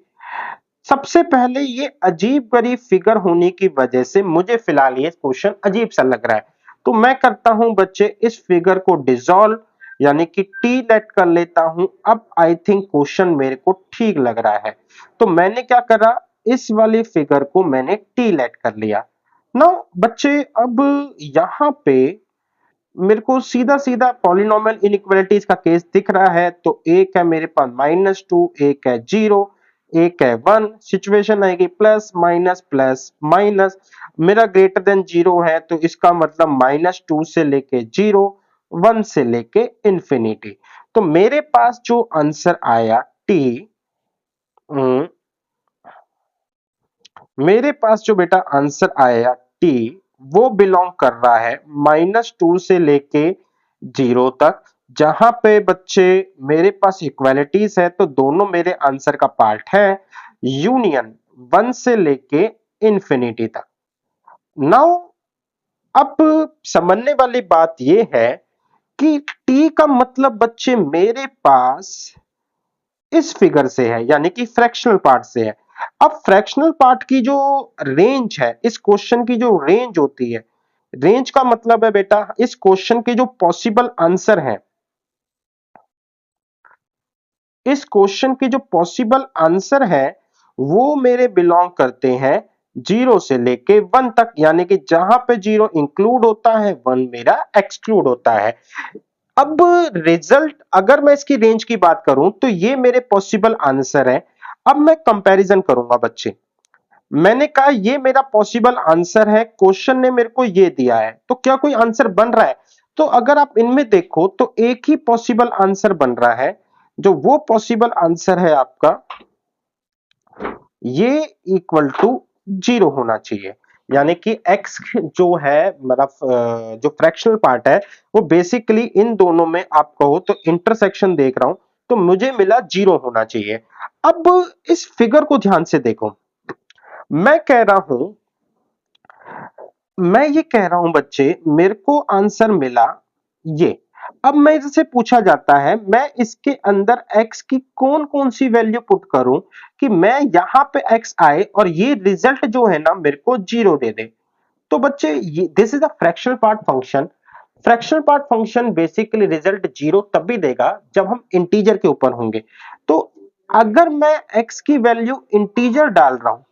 सबसे पहले ये अजीब गरीब फिगर होने की वजह से मुझे फिलहाल ये क्वेश्चन अजीब सा लग रहा है, तो मैं करता हूं बच्चे इस फिगर को डिसॉल्व, यानी कि टी लेट कर लेता हूं। अब आई थिंक क्वेश्चन मेरे को ठीक लग रहा है, तो मैंने क्या करा, इस वाली फिगर को मैंने टी लेट कर लिया। नाउ बच्चे अब यहां पे मेरे को सीधा सीधा पॉलिनोमियल इनइक्वालिटीज का केस दिख रहा है। तो एक है मेरे पास -2, एक है 0, एक है 1। सिचुएशन आएगी प्लस माइनस। मेरा ग्रेटर देन 0 है तो इसका मतलब -2 से लेके 0, 1 से लेके इंफिनिटी। तो मेरे पास जो आंसर आया टी, मेरे पास जो बेटा आंसर आया टी, वो बिलोंग कर रहा है -2 से लेके 0 तक। जहां पे बच्चे मेरे पास इक्वालिटीज है तो दोनों मेरे आंसर का पार्ट है। यूनियन 1 से लेके इंफिनिटी तक। नाउ अब समझने वाली बात यह है कि टी का मतलब बच्चे मेरे पास इस फिगर से है, यानी कि फ्रैक्शनल पार्ट से है। अब फ्रैक्शनल पार्ट की जो रेंज है, इस क्वेश्चन की जो रेंज होती है, रेंज का मतलब है बेटा इस क्वेश्चन के जो पॉसिबल आंसर हैं, इस क्वेश्चन के जो पॉसिबल आंसर है वो मेरे बिलोंग करते हैं 0 से लेके 1 तक, यानी कि जहां पे 0 इंक्लूड होता है 1 मेरा एक्सक्लूड होता है। अब रिजल्ट अगर मैं इसकी रेंज की बात करूं तो ये मेरे पॉसिबल आंसर है। अब मैं कंपैरिजन करूंगा बच्चे। मैंने कहा ये मेरा पॉसिबल आंसर है, क्वेश्चन ने मेरे को ये दिया है, तो क्या कोई आंसर बन रहा है? तो अगर आप इनमें देखो तो एक ही पॉसिबल आंसर बन रहा है, जो वो पॉसिबल आंसर है आपका ये इक्वल टू 0 होना चाहिए। यानी कि x जो है मेरा जो फ्रैक्शनल पार्ट है वो बेसिकली इन दोनों में आप कहो तो इंटरसेक्शन देख रहा हूं, तो मुझे मिला 0 होना चाहिए। अब इस फिगर को ध्यान से देखो। मैं कह रहा हूं मैं ये कह रहा हूं बच्चे मेरे को आंसर मिला ये। अब मैं इससे पूछा जाता है मैं इसके अंदर x की कौन कौन सी वैल्यू पुट करूं कि मैं यहां पे x आए और ये रिजल्ट जो है ना मेरे को 0 दे दे। तो बच्चे this is a fractional part function. Fractional part function basically result 0 तब भी देगा जब हम इंटीजर के ऊपर होंगे। तो अगर मैं x की वैल्यू इंटीजर डाल रहा हूं,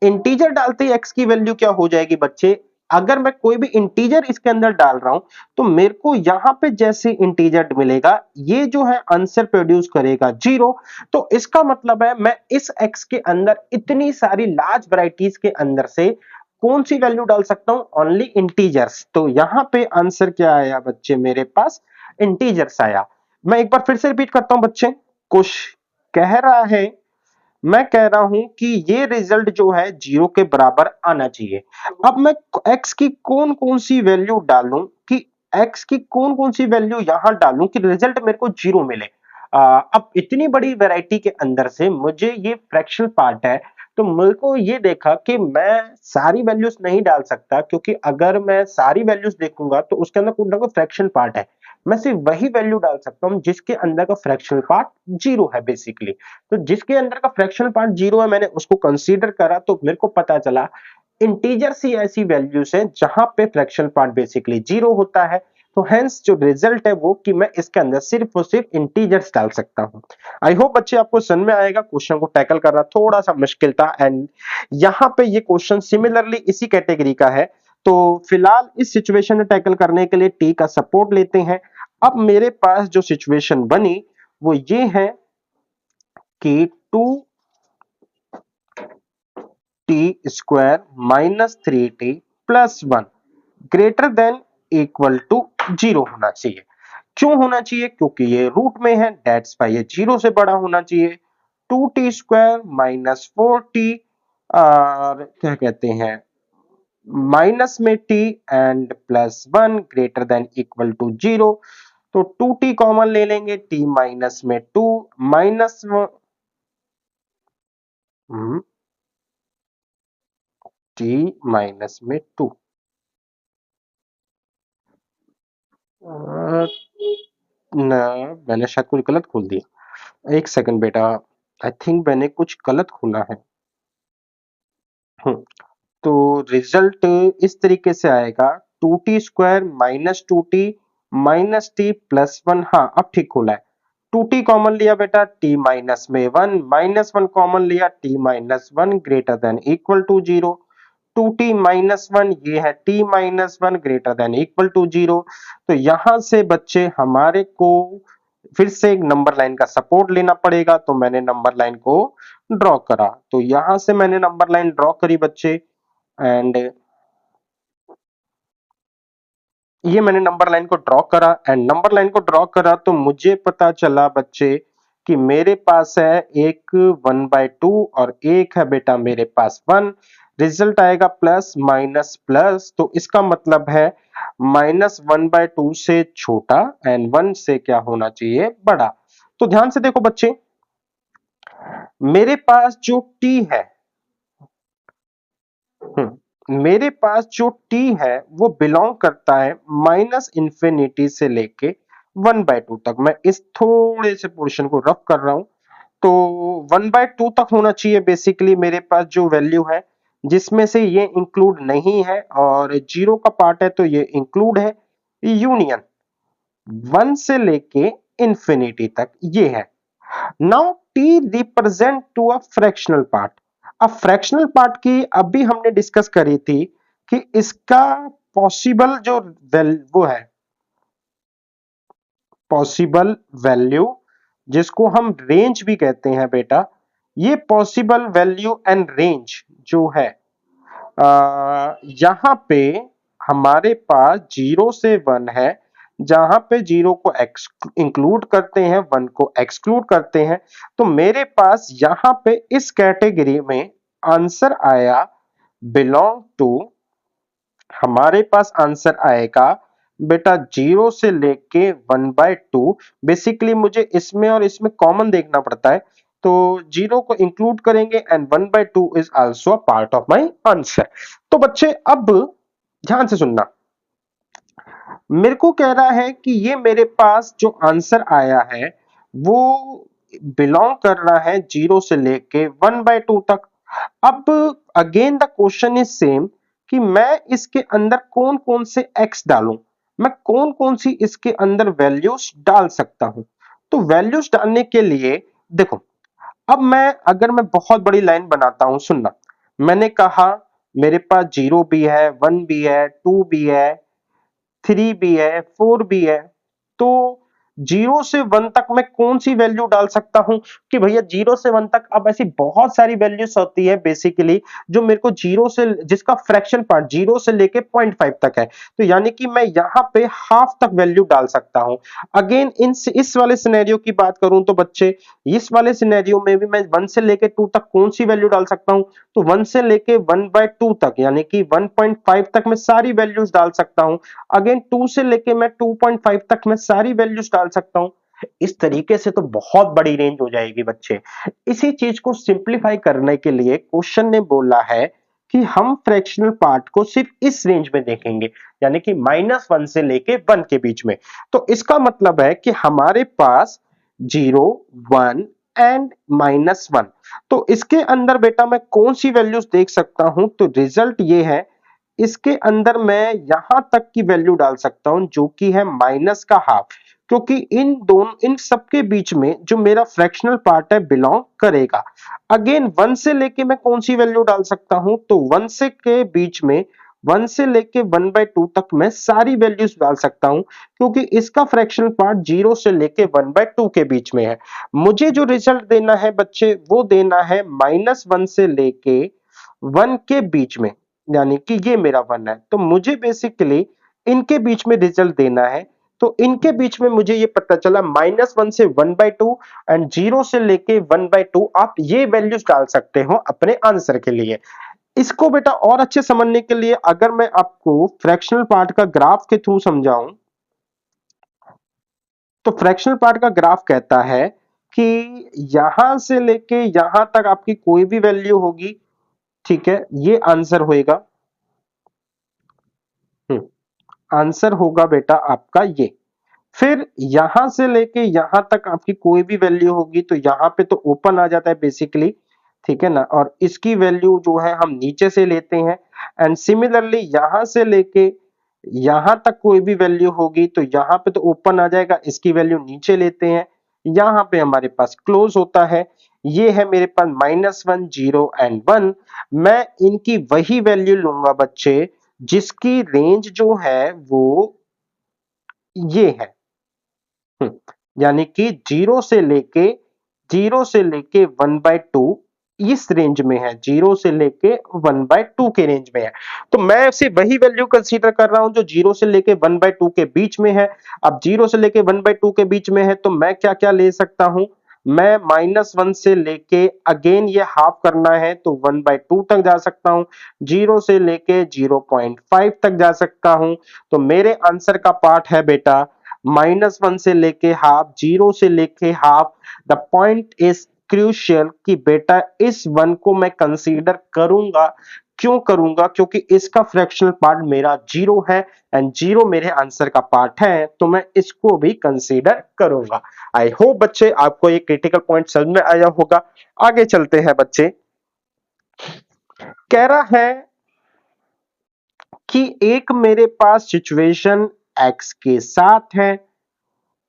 इंटीजर डालते ही एक्स की वैल्यू क्या हो जाएगी बच्चे, अगर मैं कोई भी इंटीजर इसके अंदर डाल रहा हूं तो मेरे को यहां पे जैसे इंटीजर मिलेगा ये जो है आंसर प्रोड्यूस करेगा 0। तो इसका मतलब है मैं इस एक्स के अंदर इतनी सारी लार्ज वैरायटीज के अंदर से कौन सी वैल्यू डाल सकता हूं, ओनली इंटीजर्स। तो यहां पे आंसर क्या आया बच्चे, मेरे पास इंटीजर्स आया। मैं एक बार फिर से रिपीट करता हूं बच्चे। कुछ कह रहा है, मैं कह रहा हूं कि ये रिजल्ट जो है 0 के बराबर आना चाहिए। अब मैं x की कौन कौन सी वैल्यू डालूं कि x की कौन कौन सी वैल्यू यहां डालूं कि रिजल्ट मेरे को 0 मिले। अब इतनी बड़ी वैरायटी के अंदर से मुझे ये फ्रैक्शनल पार्ट है, तो मेरे को ये देखा कि मैं सारी वैल्यूज नहीं डाल सकता, क्योंकि अगर मैं सारी वैल्यूज देखूंगा तो उसके अंदर कोई ना कोई फ्रैक्शन पार्ट है। मैं सिर्फ वही वैल्यू डाल सकता हूं जिसके अंदर का फ्रैक्शनल पार्ट 0 है बेसिकली। तो जिसके अंदर का फ्रैक्शनल पार्ट 0 है मैंने उसको कंसीडर करा, तो मेरे को पता चला इंटीजर्स ही ऐसी वैल्यूज हैं जहां पे फ्रैक्शनल पार्ट बेसिकली 0 होता है। तो हेंस जो रिजल्ट है वो कि मैं इसके अंदर सिर्फ और सिर्फ इंटीजर्स डाल सकता हूं। आई होप बच्चे आपको समझ में आएगा। क्वेश्चन को टैकल करना थोड़ा सा मुश्किल था, एंड यहां पे ये क्वेश्चन सिमिलरली इसी कैटेगरी का है। तो फिलहाल इस सिचुएशन में टैकल करने के लिए टी का सपोर्ट लेते हैं। अब मेरे पास जो सिचुएशन बनी वो ये है कि 2t² -3t + 1 greater than equal to 0 होना चाहिए। क्यों होना चाहिए? क्योंकि ये रूट में है, दैट्स वाई ये 0 से बड़ा होना चाहिए। 2t² -4t और क्या कहते हैं माइनस में t and +1 greater than equal to 0। तो 2t कॉमन ले लेंगे, t माइनस में 2 माइनस t माइनस में 2 अ, ना, मैंने शायद कुछ गलत खोल दिया। एक सेकंड बेटा, आई थिंक मैंने कुछ गलत खोला है। हम्म, तो रिजल्ट इस तरीके से आएगा, 2t² minus 2t minus T plus 1। हाँ, अब ठीक खोला है। 2t कॉमन लिया बेटा, t माइनस में 1 माइनस 1 कॉमन लिया, t minus 1 greater than equal to 0। 2t minus 1 ये है, t minus 1 greater than equal to 0। तो यहां से बच्चे हमारे को फिर से एक नंबर लाइन का सपोर्ट लेना पड़ेगा, तो मैंने नंबर लाइन को ड्रॉ करा। तो यहां से मैंने नंबर लाइन ड्रॉ करी बच्चे, एंड ये मैंने नंबर लाइन को ड्रॉ करा, एंड नंबर लाइन को ड्रॉ करा तो मुझे पता चला बच्चे कि मेरे पास है एक 1/2 और एक है बेटा मेरे पास 1। रिजल्ट आएगा प्लस माइनस प्लस, तो इसका मतलब है -1/2 से छोटा एंड 1 से क्या होना चाहिए, बड़ा। तो ध्यान से देखो बच्चे, मेरे पास जो t है, मेरे पास जो t है वो बिलोंग करता है माइनस इंफिनिटी से लेके 1/2 तक। मैं इस थोड़े से पोर्शन को रफ कर रहा हूं, तो 1/2 तक होना चाहिए बेसिकली मेरे पास जो वैल्यू है, जिसमें से ये इंक्लूड नहीं है और जीरो का पार्ट है तो ये इंक्लूड है। यूनियन 1 से लेके इंफिनिटी तक ये है। Now t represent to a fractional part. अब फ्रैक्शनल पार्ट की अभी हमने डिस्कस करी थी कि इसका पॉसिबल जो वो है, पॉसिबल वैल्यू जिसको हम रेंज भी कहते हैं बेटा, ये पॉसिबल वैल्यू एंड रेंज जो है, यहाँ पे हमारे पास 0 से 1 है, जहां पे 0 को इंक्लूड करते हैं, 1 को एक्सक्लूड करते हैं। तो मेरे पास यहाँ पे इस कैटेगरी में आंसर आया बिलोंग टू, हमारे पास आंसर आएगा बेटा 0 से लेके 1/2। बेसिकली मुझे इसमें और इसमें कॉमन देखना पड़ता है, तो 0 को इंक्लूड करेंगे and 1/2 is also a part of my answer. तो बच्चे अब ध्यान से सुनना, मेरे को कह रहा है कि ये मेरे पास जो आंसर आया है वो बिलोंग कर रहा है 0 से लेके 1/2 तक। अब again the question is same कि मैं इसके अंदर कौन कौन से x डालूं, मैं कौन कौन सी इसके अंदर वैल्यूज डाल सकता हूं। तो वैल्यूज डालने के लिए देखो, अब मैं अगर मैं बहुत बड़ी लाइन बनाता हूं, सुनना, मैंने कहा मेरे पास 0 भी है, 1 भी है, 2 भी है, 3 भी है, 4 भी है। तो 0 से 1 तक मैं कौन सी वैल्यू डाल सकता हूं कि भैया 0 से 1 तक। अब ऐसी बहुत सारी वैल्यूज होती है बेसिकली जो मेरे को 0 से, जिसका फ्रैक्शन पार्ट 0 से लेके 0.5 तक है, तो यानी कि मैं यहां पे हाफ तक वैल्यू डाल सकता हूं। अगेन इस वाले सिनेरियो की बात करूं तो बच्चे, इस वाले सिनेरियो में भी मैं 1 से लेके 2 तक कौन सी वैल्यू डाल सकता हूं, तो 1 से लेके 1/2 तक यानी कि 1.5 तक मैं सारी वैल्यूज डाल सकता हूं। अगेन 2 से लेके मैं 2.5 तक मैं सारी वैल्यूज डाल सकता हूं। इस तरीके से तो बहुत बड़ी रेंज हो जाएगी बच्चे। इसी चीज को सिंप्लीफाई करने के लिए क्वेश्चन ने बोला है कि हम फ्रैक्शनल पार्ट को सिर्फ इस रेंज में देखेंगे, यानी कि -1 से लेके 1 के बीच में। तो इसका मतलब है कि हमारे पास 0, 1 एंड -1, तो इसके अंदर बेटा मैं कौन सी वैल्यूज देख सकता हूं, तो रिजल्ट ये है, इसके अंदर मैं यहां तक की वैल्यू डाल सकता हूं जो कि है माइनस का हाफ, क्योंकि इन सब के बीच में जो मेरा फ्रैक्शनल पार्ट है बिलोंग करेगा। अगेन 1 से लेके मैं कौन सी वैल्यू डाल सकता हूं, तो 1 से के बीच में 1 से लेके 1/2 तक मैं सारी वैल्यूज डाल सकता हूं, क्योंकि इसका फ्रैक्शनल पार्ट 0 से लेके 1/2 के बीच में है। मुझे जो रिजल्ट देना है बच्चे वो देना है -1 से लेके 1 के बीच में, यानी कि ये मेरा 1 है, तो मुझे बेसिकली इनके बीच में रिजल्ट देना है। तो इनके बीच में मुझे ये पता चला -1 से 1/2 एंड 0 से लेके 1/2, आप ये वैल्यूज डाल सकते हो अपने आंसर के लिए। इसको बेटा और अच्छे समझने के लिए अगर मैं आपको फ्रैक्शनल पार्ट का ग्राफ के थ्रू समझाऊं, तो फ्रैक्शनल पार्ट का ग्राफ कहता है कि यहां से लेके यहां तक आपकी कोई भी वैल्यू होगी, ठीक है, ये आंसर होएगा। आंसर होगा बेटा आपका ये। फिर यहां से लेके यहां तक आपकी कोई भी वैल्यू होगी तो यहाँ पे तो ओपन आ जाता है बेसिकली, ठीक है ना, और इसकी वैल्यू जो है हम नीचे से लेते हैं। एंड सिमिलरली यहां से लेके यहां तक कोई भी वैल्यू होगी तो यहाँ पे तो ओपन आ जाएगा, इसकी वैल्यू नीचे लेते हैं, यहाँ पे हमारे पास क्लोज होता है। ये है मेरे पास -1 0 एंड 1। मैं इनकी वही वैल्यू लूंगा बच्चे जिसकी रेंज जो है वो ये है। यानी कि जीरो से लेके 1/2 इस रेंज में है, 0 से लेके 1/2 के रेंज में है। तो मैं सिर्फ वही वैल्यू कंसीडर कर रहा हूं जो 0 से लेके 1/2 के बीच में है। अब 0 से लेके 1/2 के बीच में है तो मैं क्या क्या ले सकता हूं, मैं -1 से लेके अगेन ये हाफ करना है तो 1/2 तक जा सकता हूं, 0 से लेके 0.5 तक जा सकता हूं। तो मेरे आंसर का पार्ट है बेटा -1 से लेके हाफ, 0 से लेके half. The point is crucial कि बेटा इस 1 को मैं कंसीडर करूंगा। क्यों करूंगा? क्योंकि इसका फ्रैक्शनल पार्ट मेरा 0 है एंड 0 मेरे आंसर का पार्ट है, तो मैं इसको भी कंसीडर करूंगा। आई होप बच्चे आपको ये क्रिटिकल पॉइंट समझ में आया होगा। आगे चलते हैं बच्चे। कह रहा है कि एक मेरे पास सिचुएशन x के साथ है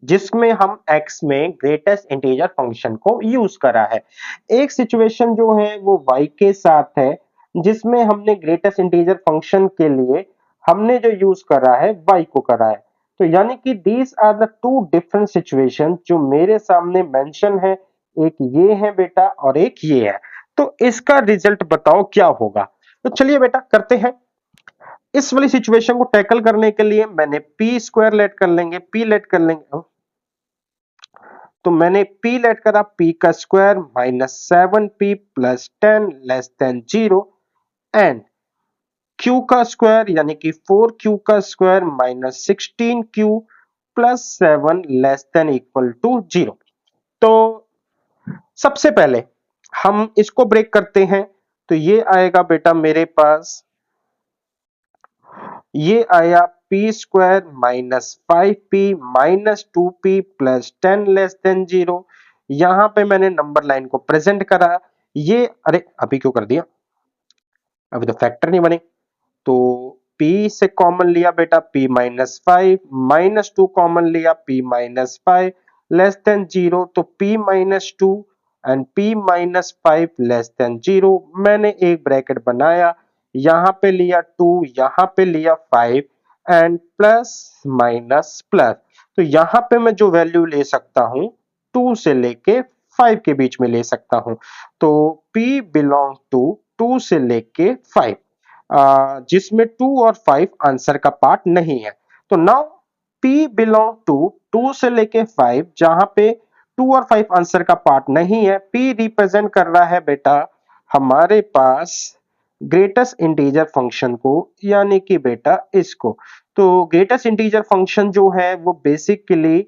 जिसमें हम x में ग्रेटेस्ट इंटीजर फंक्शन को यूज करा है। एक सिचुएशन जो है वो y के साथ है जिसमें हमने ग्रेटेस्ट इंटीजर फंक्शन के लिए हमने जो यूज करा है y को करा है। तो यानी कि these are the two different situation जो मेरे सामने मेंशन है। एक ये है बेटा और एक ये है। तो इसका रिजल्ट बताओ क्या होगा। तो चलिए बेटा करते हैं। इस वाली सिचुएशन को टैकल करने के लिए मैंने पी स्क्वायर लेट कर लेंगे, पी लेट कर लेंगे। तो मैंने p लेट करा, p का square -7p plus 10 less than 0 and q का स्क्वायर यानी कि 4q का square -16q plus 7 less than equal to 0। तो सबसे पहले हम इसको ब्रेक करते हैं। तो ये आएगा बेटा मेरे पास, ये आया P square -5p -2p plus 10 less than 0। यहां पे मैंने नंबर लाइन को प्रेजेंट करा। ये अरे अभी क्यों कर दिया, अभी तो फैक्टर नहीं बने। तो p से कॉमन लिया बेटा p -5 -2 कॉमन लिया p -5 लेस देन 0। तो p -2 and p -5 less than 0। मैंने एक ब्रैकेट बनाया, यहां पे लिया 2, यहां पे लिया 5 एंड प्लस माइनस प्लस। तो यहां पे मैं जो वैल्यू ले सकता हूं 2 से लेके 5 के बीच में ले सकता हूं। तो p बिलोंग टू 2 से लेके 5, जिसमें 2 और 5 आंसर का पार्ट नहीं है। तो नाउ p बिलोंग टू 2 से लेके 5, जहां पे 2 और 5 आंसर का पार्ट नहीं है। p रिप्रेजेंट कर रहा है बेटा हमारे पास ग्रेटेस्ट इंटीजर फंक्शन को, यानी कि बेटा इसको। तो ग्रेटेस्ट इंटीजर फंक्शन जो है वो बेसिकली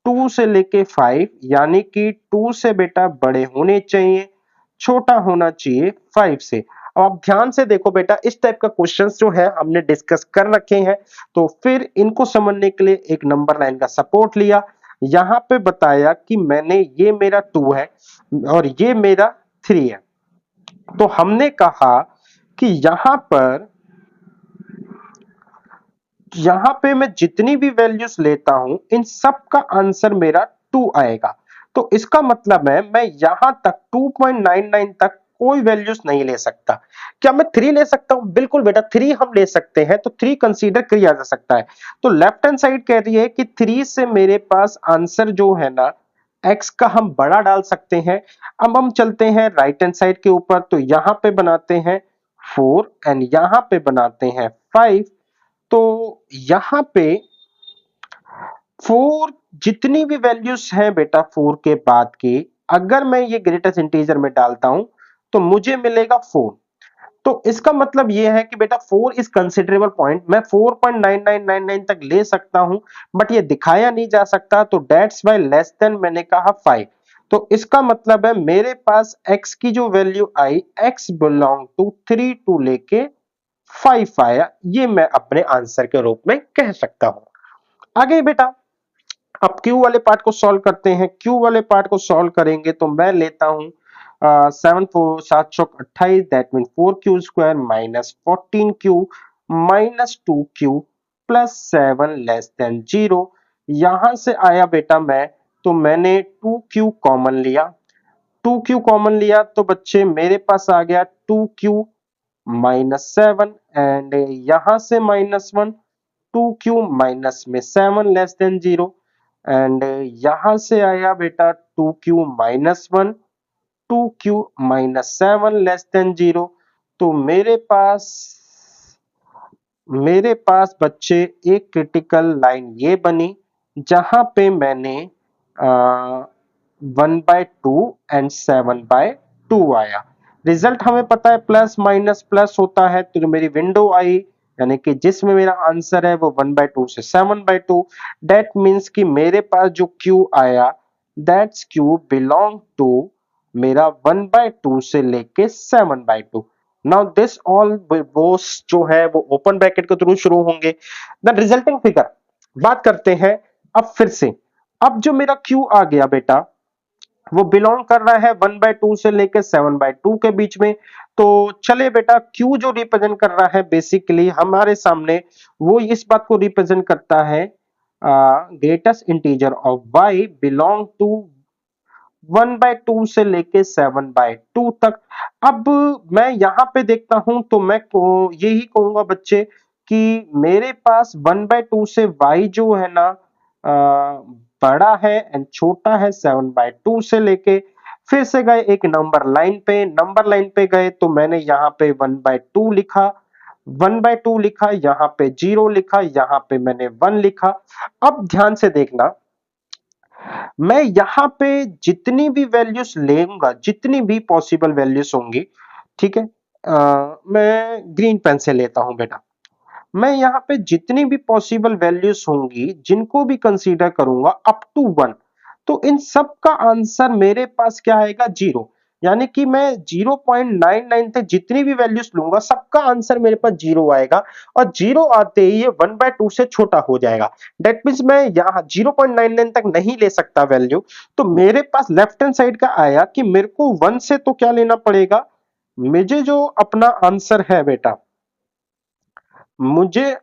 2 से लेके 5, यानी कि 2 से बेटा बड़े होने चाहिए, छोटा होना चाहिए 5 से। अब आप ध्यान से देखो बेटा, इस टाइप का क्वेश्चंस जो है हमने डिस्कस कर रखे हैं। तो फिर इनको समझने के लिए एक नंबर लाइन का सपोर्ट लिया। यहां पे बताया कि मैंने ये मेरा 2 है और ये मेरा 3 है। तो हमने कहा कि यहां पे मैं जितनी भी वैल्यूज लेता हूं इन सब का आंसर मेरा 2 आएगा। तो इसका मतलब है मैं यहां तक 2.99 तक कोई वैल्यूज नहीं ले सकता। क्या मैं 3 ले सकता हूं? बिल्कुल बेटा 3 हम ले सकते हैं, तो 3 कंसीडर किया जा सकता है। तो लेफ्ट हैंड साइड कह रही है कि 3 से मेरे पास आंसर जो है ना x का हम बड़ा डाल सकते हैं। अब हम चलते हैं राइट हैंड साइड के ऊपर। तो यहां पे बनाते हैं 4 एंड यहां पे बनाते हैं 5। तो यहां पे 4 जितनी भी वैल्यूज हैं बेटा 4 के बाद की, अगर मैं ये ग्रेटेस्ट इंटीजर में डालता हूं तो मुझे मिलेगा 4। तो इसका मतलब ये है कि बेटा 4 इज कंसिडरेबल पॉइंट। मैं 4.9999 तक ले सकता हूं, बट ये दिखाया नहीं जा सकता, तो दैट्स वाई लेस देन मैंने कहा 5। तो इसका मतलब है मेरे पास x की जो वैल्यू आई, x बिलोंग टू 3 टू लेके 5 आया, ये मैं अपने आंसर के रूप में कह सकता हूं। आगे बेटा अब Q वाले पार्ट को सॉल्व करते हैं। Q वाले पार्ट को सॉल्व करेंगे तो मैं लेता हूं 7 4 7 that mean 4Q² minus 14Q minus 2Q plus 7 less than 0। यहां से आया बेटा मैं, तो मैंने 2Q कॉमन लिया। 2Q कॉमन लिया तो बच्चे मेरे पास आ गया 2Q माइनस 7 एंड यहां से -1, 2Q माइनस में 7 लेस देन 0 एंड यहां से आया बेटा 2Q minus 1, 2Q minus 7 less than 0। तो मेरे पास बच्चे एक क्रिटिकल लाइन ये बनी जहां पे मैंने 1/2 एंड 7/2 आया। रिजल्ट हमें पता है प्लस माइनस प्लस होता है, तो जो मेरी विंडो आई यानी कि जिसमें मेरा आंसर है वो 1/2 से 7/2। दैट मीन्स कि मेरे पास जो Q आया दैट्स Q बिलोंग टू मेरा 1/2 से लेके 7/2। नाउ दिस ऑल बोस जो है वो ओपन ब्रैकेट के थ्रू शुरू होंगे। द रिजल्टिंग फिगर बात करते हैं अब फिर से। अब जो मेरा Q आ गया बेटा वो बिलोंग कर रहा है 1/2 से लेकर 7/2 के बीच में। तो चले बेटा Q जो रिप्रेजेंट कर रहा है बेसिकली हमारे सामने वो इस बात को रिप्रेजेंट करता है greatest integer of y belong to 1/2 से लेके 7/2 तक। अब मैं यहां पे देखता हूं तो मैं यही कहूंगा बच्चे कि मेरे पास 1/2 से y जो है ना बड़ा है एंड छोटा है 7/2 से लेके। फिर से गए एक नंबर लाइन पे गए तो मैंने यहाँ पे 1/2 लिखा, 1/2 लिखा, यहाँ पे 0 लिखा, यहाँ पे मैंने 1 लिखा। अब ध्यान से देखना, मैं यहां पे जितनी भी वैल्यूज लेऊंगा, जितनी भी पॉसिबल वैल्यूज होंगी, ठीक है, मैं ग्रीन पेन से लेता हूं बेटा। मैं यहाँ पे जितनी भी पॉसिबल वैल्यूज होंगी जिनको भी कंसीडर करूंगा अप टू 1, तो इन सब का आंसर मेरे पास क्या आएगा 0। यानी कि मैं 0.99 तक जितनी भी वैल्यूज लूंगा सबका आंसर मेरे पास 0 आएगा और 0 आते ही ये 1/2 से छोटा हो जाएगा। दैट मींस मैं यहाँ 0.99 तक नहीं ले सकता वैल्यू। तो मेरे पास लेफ्ट हैंड साइड का आया कि मेरे को 1 से तो क्या लेना पड़ेगा, मुझे जो अपना आंसर है बेटा, मुझे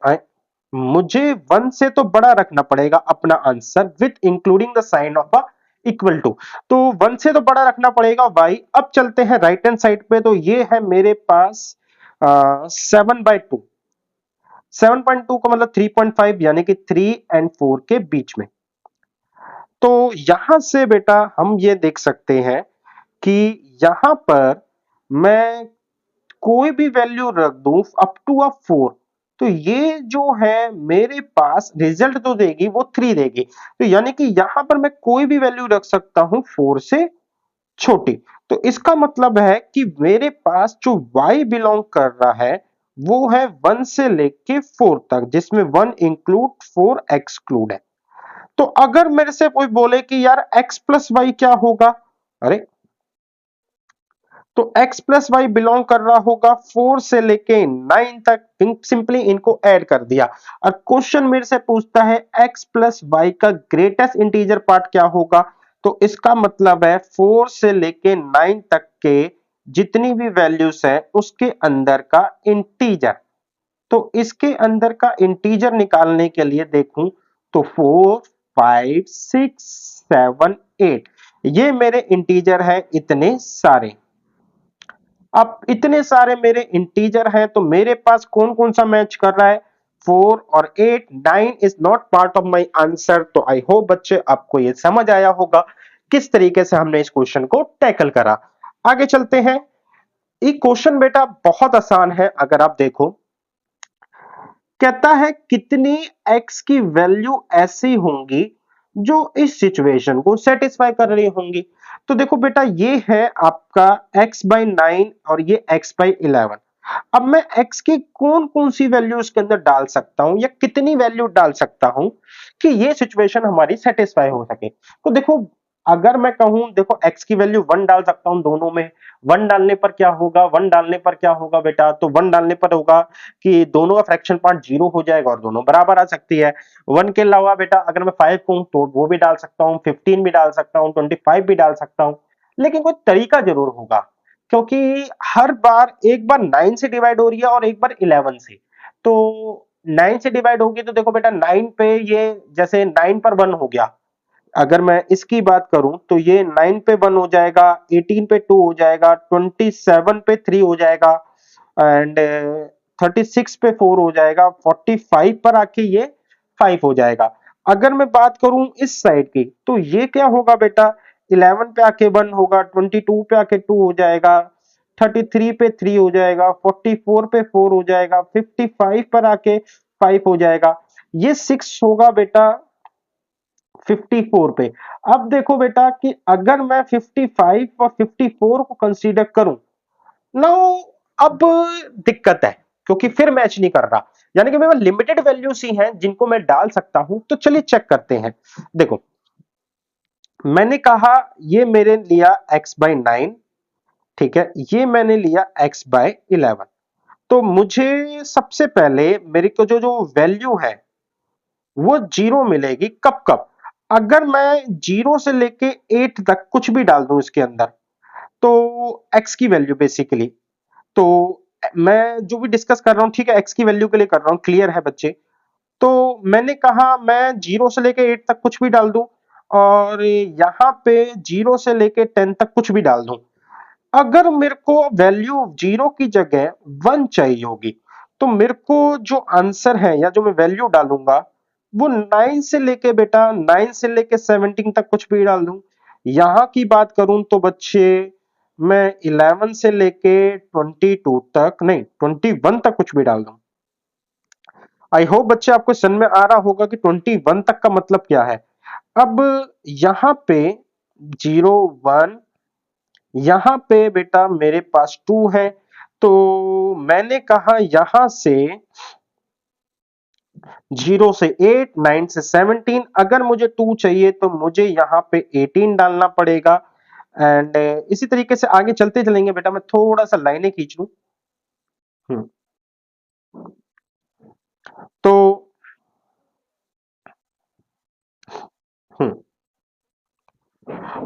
मुझे 1 से तो बड़ा रखना पड़ेगा अपना answer with including the sign of a equal to. तो 1 से तो बड़ा रखना पड़ेगा y। अब चलते हैं राइट हैंड साइड पे, तो ये है मेरे पास 7/2। 7.2 का मतलब 3.5 यानी कि 3 एंड 4 के बीच में। तो यहां से बेटा हम ये देख सकते हैं कि यहां पर मैं कोई भी वैल्यू रख दूं अप टू 4, तो ये जो है मेरे पास रिजल्ट तो देगी वो 3 देगी। तो यानी कि यहां पर मैं कोई भी वैल्यू रख सकता हूं 4 से छोटी। तो इसका मतलब है कि मेरे पास जो y बिलोंग कर रहा है वो है 1 से लेके 4 तक, जिसमें 1 इंक्लूड 4 एक्सक्लूड है। तो अगर मेरे से कोई बोले कि यार x प्लस वाई क्या होगा, अरे तो x प्लस वाई बिलोंग कर रहा होगा 4 से लेके 9 तक। सिंपली इनको ऐड कर दिया। और क्वेश्चन मेरे से पूछता है x प्लस वाई का ग्रेटेस्ट इंटीजर पार्ट क्या होगा, तो इसका मतलब है 4 से लेके 9 तक के जितनी भी वैल्यूज है उसके अंदर का इंटीजर। तो इसके अंदर का इंटीजर निकालने के लिए देखूं तो 4 5 6 7 8 ये मेरे इंटीजर है इतने सारे। अब इतने सारे मेरे इंटीजर हैं तो मेरे पास कौन कौन सा मैच कर रहा है, 4 और 8। 9 is not part of my answer. तो आई होप बच्चे आपको ये समझ आया होगा किस तरीके से हमने इस क्वेश्चन को टैकल करा। आगे चलते हैं। ये क्वेश्चन बेटा बहुत आसान है, अगर आप देखो कहता है कितनी x की वैल्यू ऐसी होंगी जो इस सिचुएशन को सेटिस्फाई कर रही होंगी। तो देखो बेटा ये है आपका x/9 और ये x/11। अब मैं x की कौन कौन सी वैल्यू इसके अंदर डाल सकता हूं या कितनी वैल्यू डाल सकता हूं कि ये सिचुएशन हमारी सेटिस्फाई हो सके। तो देखो अगर मैं कहूं देखो x की वैल्यू 1 डाल सकता हूं दोनों में, 1 डालने पर क्या होगा, 1 डालने पर क्या होगा बेटा, तो 1 डालने पर होगा कि दोनों का फ्रैक्शन पार्ट 0 हो जाएगा और दोनों बराबर आ सकती है। 1 के अलावा बेटा अगर मैं 5 कहूं तो वो भी डाल सकता हूं, 15 भी डाल सकता हूं, 25 भी डाल सकता हूं, लेकिन कोई तरीका जरूर होगा, क्योंकि हर बार एक बार 9 से डिवाइड हो रही है और एक बार 11 से, तो 9 से डिवाइड होगी तो देखो बेटा 9 पे ये जैसे 9 पर 1 हो गया, अगर मैं इसकी बात करूं तो ये 9 पे 1 हो जाएगा, 18 पे 2 हो जाएगा, 27 पे 3 हो जाएगा एंड 36 पे 4 हो जाएगा, 45 पर आके ये 5 हो जाएगा। अगर मैं बात करूं इस साइड की तो ये क्या होगा बेटा, 11 पे आके 1 होगा, 22 पे आके 2 हो जाएगा, 33 पे 3 हो जाएगा, 44 पे 4 हो जाएगा, 55 पर आके 5 हो जाएगा, ये 6 होगा बेटा 54 पे। अब देखो बेटा कि अगर मैं 55 और 54 को कंसीडर करूं, नाउ अब दिक्कत है, क्योंकि फिर मैच नहीं कर रहा, यानी कि मेरे पास लिमिटेड वैल्यूज ही हैं जिनको मैं डाल सकता हूं। तो चलिए चेक करते हैं। देखो मैंने कहा ये मेरे लिया x बाई 9, ठीक है, ये मैंने लिया x बाय 11। तो मुझे सबसे पहले मेरे को जो जो वैल्यू है वो जीरो मिलेगी, कब कब, अगर मैं जीरो से लेके 8 तक कुछ भी डाल दूं इसके अंदर, तो x की वैल्यू बेसिकली, तो मैं जो भी डिस्कस कर रहा हूं ठीक है x की वैल्यू के लिए कर रहा हूं, क्लियर है बच्चे। तो मैंने कहा मैं जीरो से लेके 8 तक कुछ भी डाल दूं और यहां पे जीरो से लेके 10 तक कुछ भी डाल दूं, अगर मेरे को वैल्यू जीरो की जगह 1 चाहिए होगी, तो मेरे को जो आंसर है या जो मैं वैल्यू डालूंगा वो 9 से लेके बेटा 9 से लेके 17 तक कुछ भी डाल दूं। यहां की बात करूं तो बच्चे मैं 11 से लेके 22 तक नहीं 21 तक कुछ भी डाल दूं। आई होप बच्चे आपको समझ में आ रहा होगा कि 21 तक का मतलब क्या है। अब यहां पे 01, यहां पे बेटा मेरे पास 2 है, तो मैंने कहा यहां से 0 से 8, 9 से 17, अगर मुझे 2 चाहिए तो मुझे यहां पे 18 डालना पड़ेगा एंड इसी तरीके से आगे चलते चलेंगे बेटा। मैं थोड़ा सा लाइनें खींच लूं। हम्म, तो हम्म,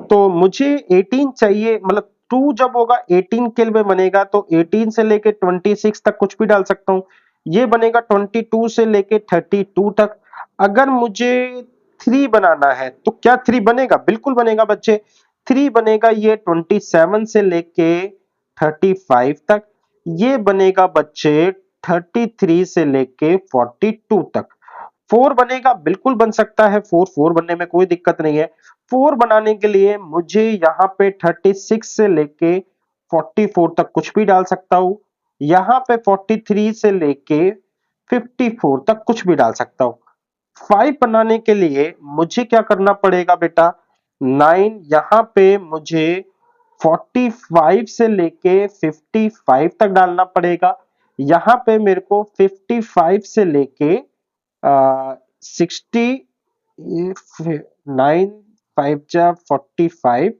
तो मुझे 18 चाहिए, मतलब 2 जब होगा 18 के लिए बनेगा, तो 18 से लेके 26 तक कुछ भी डाल सकता हूं, ये बनेगा 22 से लेके 32 तक। अगर मुझे 3 बनाना है तो क्या 3 बनेगा, बिल्कुल बनेगा बच्चे, 3 बनेगा ये 27 से लेके 35 तक, ये बनेगा बच्चे 33 से लेके 42 तक। 4 बनेगा, बिल्कुल बन सकता है, 4 बनने में कोई दिक्कत नहीं है। 4 बनाने के लिए मुझे यहाँ पे 36 से लेके 44 तक कुछ भी डाल सकता हूं, यहाँ पे 43 से लेके 54 तक कुछ भी डाल सकता हूं। 5 बनाने के लिए मुझे क्या करना पड़ेगा बेटा, 9 यहाँ पे मुझे 45 से लेके 55 तक डालना पड़ेगा, यहाँ पे मेरे को 55 से लेके 60, 9 5 जा 45,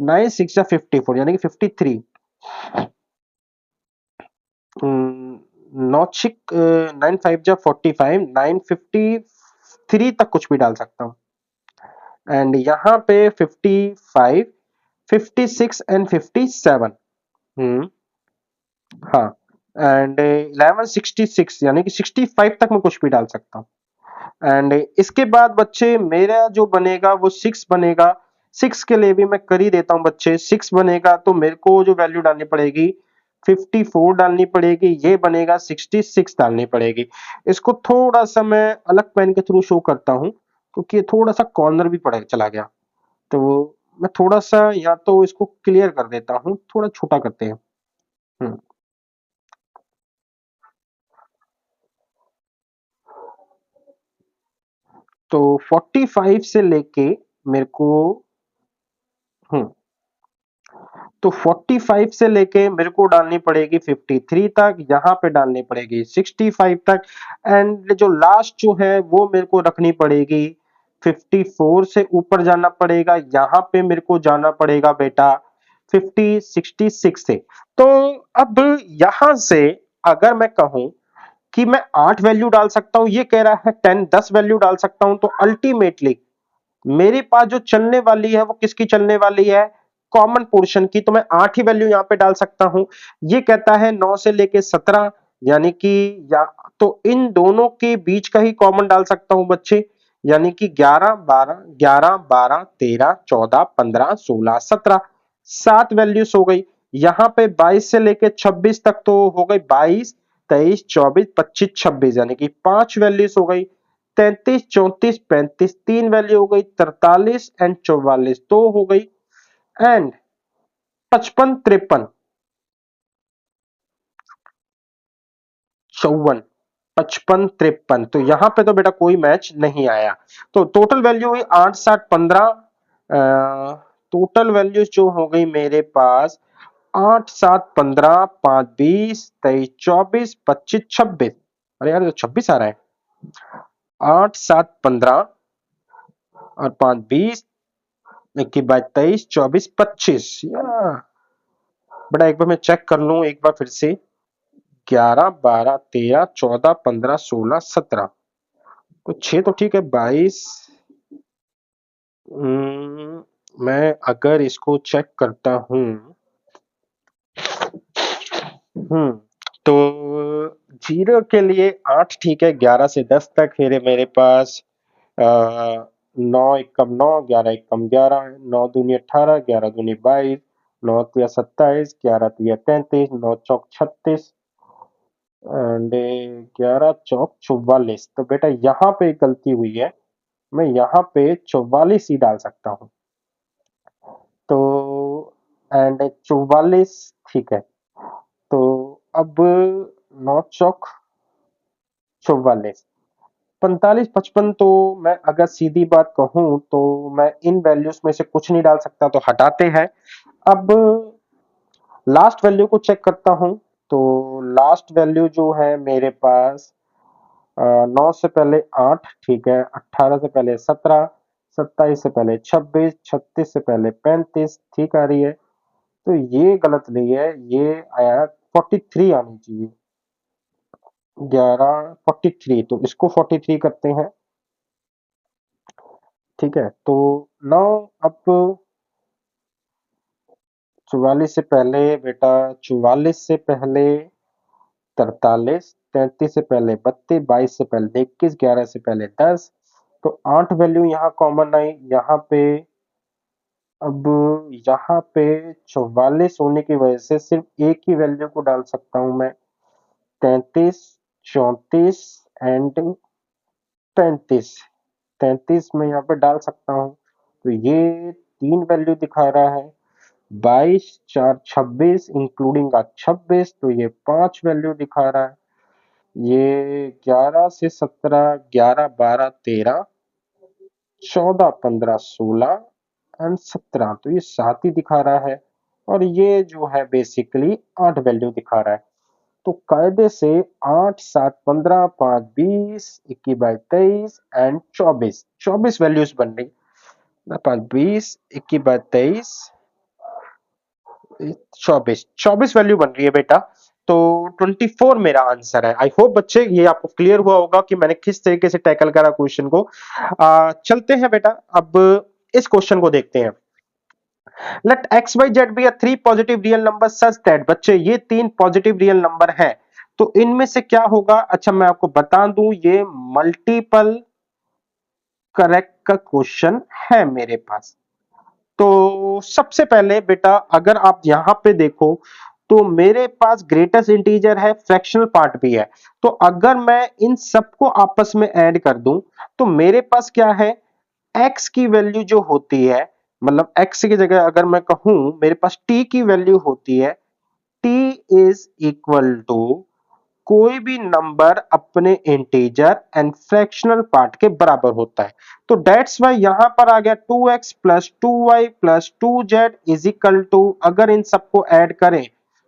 9 6 जा 54 यानी कि 53, नौ छिक 9 5 जा 45, 953 तक कुछ भी डाल सकता हूँ एंड यहाँ पे 55, 56 एंड 57, हम्म, हाँ एंड 1166 यानी कि 65 तक मैं कुछ भी डाल सकता हूँ एंड इसके बाद बच्चे मेरा जो बनेगा वो 6 बनेगा। 6 के लिए भी मैं कर ही देता हूं बच्चे, 6 बनेगा तो मेरे को जो वैल्यू डालनी पड़ेगी 54 डालनी पड़ेगी, ये बनेगा 66 डालनी पड़ेगी। इसको थोड़ा सा मैं अलग पेन के थ्रू शो करता हूं क्योंकि ये थोड़ा सा कॉर्नर भी पड़ चला गया, तो मैं थोड़ा सा या तो इसको क्लियर कर देता हूं, थोड़ा छोटा करते हैं। हम्म, तो 45 से लेके मेरे को, हम्म, तो 45 से लेके मेरे को डालनी पड़ेगी 53 तक, यहाँ पे डालनी पड़ेगी 65 तक एंड जो लास्ट जो है वो मेरे को रखनी पड़ेगी 54 से ऊपर जाना पड़ेगा, यहाँ पे मेरे को जाना पड़ेगा बेटा 66 से। तो अब यहां से अगर मैं कहूं कि मैं 8 वैल्यू डाल सकता हूं, ये कह रहा है 10 वैल्यू डाल सकता हूं, तो अल्टीमेटली मेरे पास जो चलने वाली है वो किसकी चलने वाली है, कॉमन पोर्शन की। तो मैं 8 ही वैल्यू यहां पे डाल सकता हूं। ये कहता है 9 से लेके 17, यानी कि या तो इन दोनों के बीच का ही कॉमन डाल सकता हूं बच्चे, यानी कि 11 12 11 12 13 14 15 16 17, 7 वैल्यूज हो गई। यहां पे 22 से लेके 26 तक तो हो गई, 22 23 24 25 26, यानी कि 5 वैल्यूज हो गई। 33 34 35 3 वैल्यू हो गई, 43 एंड 44 2 हो गई, एंड 55 53 54 55 53, तो यहां पे तो बेटा कोई मैच नहीं आया। तो टोटल वैल्यू हुई 8 7 15, टोटल वैल्यू जो हो गई मेरे पास 8 7 15 5 20 23 24 25 26। अरे यार, 26 आ रहा है। 8 7 15 और 5 20, 21 22 23 24 25। बेटा एक बार मैं चेक कर लूं एक बार फिर से। 11 12 13 14 15 16 17, तो 6 तो ठीक है, 22। मैं अगर इसको चेक करता हूं, हम्म तो 0 के लिए 8 ठीक है, 11 से 10 तक फिर है मेरे पास। 9 एक कम 9, 11 एक कम 11, 9 दूनी 18, 11 दूनी 22, 9 तिया 27, 11 तिया 33, 9 चौक 36 एंड 11 चौक 44। तो बेटा यहाँ पे गलती हुई है, मैं यहाँ पे 44 ही डाल सकता हूँ। तो एंड 44 ठीक है। तो अब 9 चौक 44, 45 55, तो मैं अगर सीधी बात कहूं तो मैं इन वैल्यूज में से कुछ नहीं डाल सकता, तो हटाते हैं। अब लास्ट वैल्यू को चेक करता हूं, तो लास्ट वैल्यू जो है मेरे पास 9 से पहले 8 ठीक है, 18 से पहले 17, 27 से पहले 26, 36 से पहले 35 ठीक आ रही है। तो ये गलत नहीं है, ये आया 43 आनी चाहिए। 11 43, तो इसको 43 करते हैं। ठीक है, तो नौ अब 44 से पहले बेटा, 44 से पहले 43, 33 से पहले 32, 22 से पहले 21, 11 से पहले 10, तो 8 वैल्यू यहाँ कॉमन आई यहाँ पे। अब यहाँ पे 44 होने की वजह से सिर्फ एक ही वैल्यू को डाल सकता हूँ मैं, 33 34 एंड 35। 33 में यहाँ पे डाल सकता हूँ, तो ये 3 वैल्यू दिखा रहा है। 22 4 26 इंक्लूडिंग का 26, तो ये 5 वैल्यू दिखा रहा है। ये 11 से 17, 11 12 13 14 15 16 एंड 17, तो ये 7 ही दिखा रहा है। और ये जो है बेसिकली 8 वैल्यू दिखा रहा है। तो कायदे से 8 7 15 5 20 21 22 23 एंड 24, 24 वैल्यूज बन रही। 5 20 21 22 23 24, 24 वैल्यू बन रही है बेटा। तो 24 मेरा आंसर है। आई होप बच्चे ये आपको क्लियर हुआ होगा कि मैंने किस तरीके से टैकल करा क्वेश्चन को। चलते हैं बेटा, अब इस क्वेश्चन को देखते हैं। Let X Y Z be a 3 positive real number such that, बच्चे ये 3 पॉजिटिव रियल नंबर है, तो इनमें से क्या होगा। अच्छा मैं आपको बता दूं, ये मल्टीपल करेक्ट का क्वेश्चन है मेरे पास। तो सबसे पहले बेटा अगर आप यहां पे देखो, तो मेरे पास ग्रेटेस्ट इंटीजर है, फ्रैक्शनल पार्ट भी है। तो अगर मैं इन सबको आपस में ऐड कर दूं, तो मेरे पास क्या है, x की वैल्यू जो होती है, मतलब x की जगह अगर मैं कहूं मेरे पास t की वैल्यू होती है, t इज इक्वल टू कोई भी नंबर अपने इंटीजर एंड फ्रैक्शनल पार्ट के बराबर होता है। तो दैट्स वाई यहां पर आ गया 2x plus 2y plus 2z is equal to, अगर इन सबको ऐड करें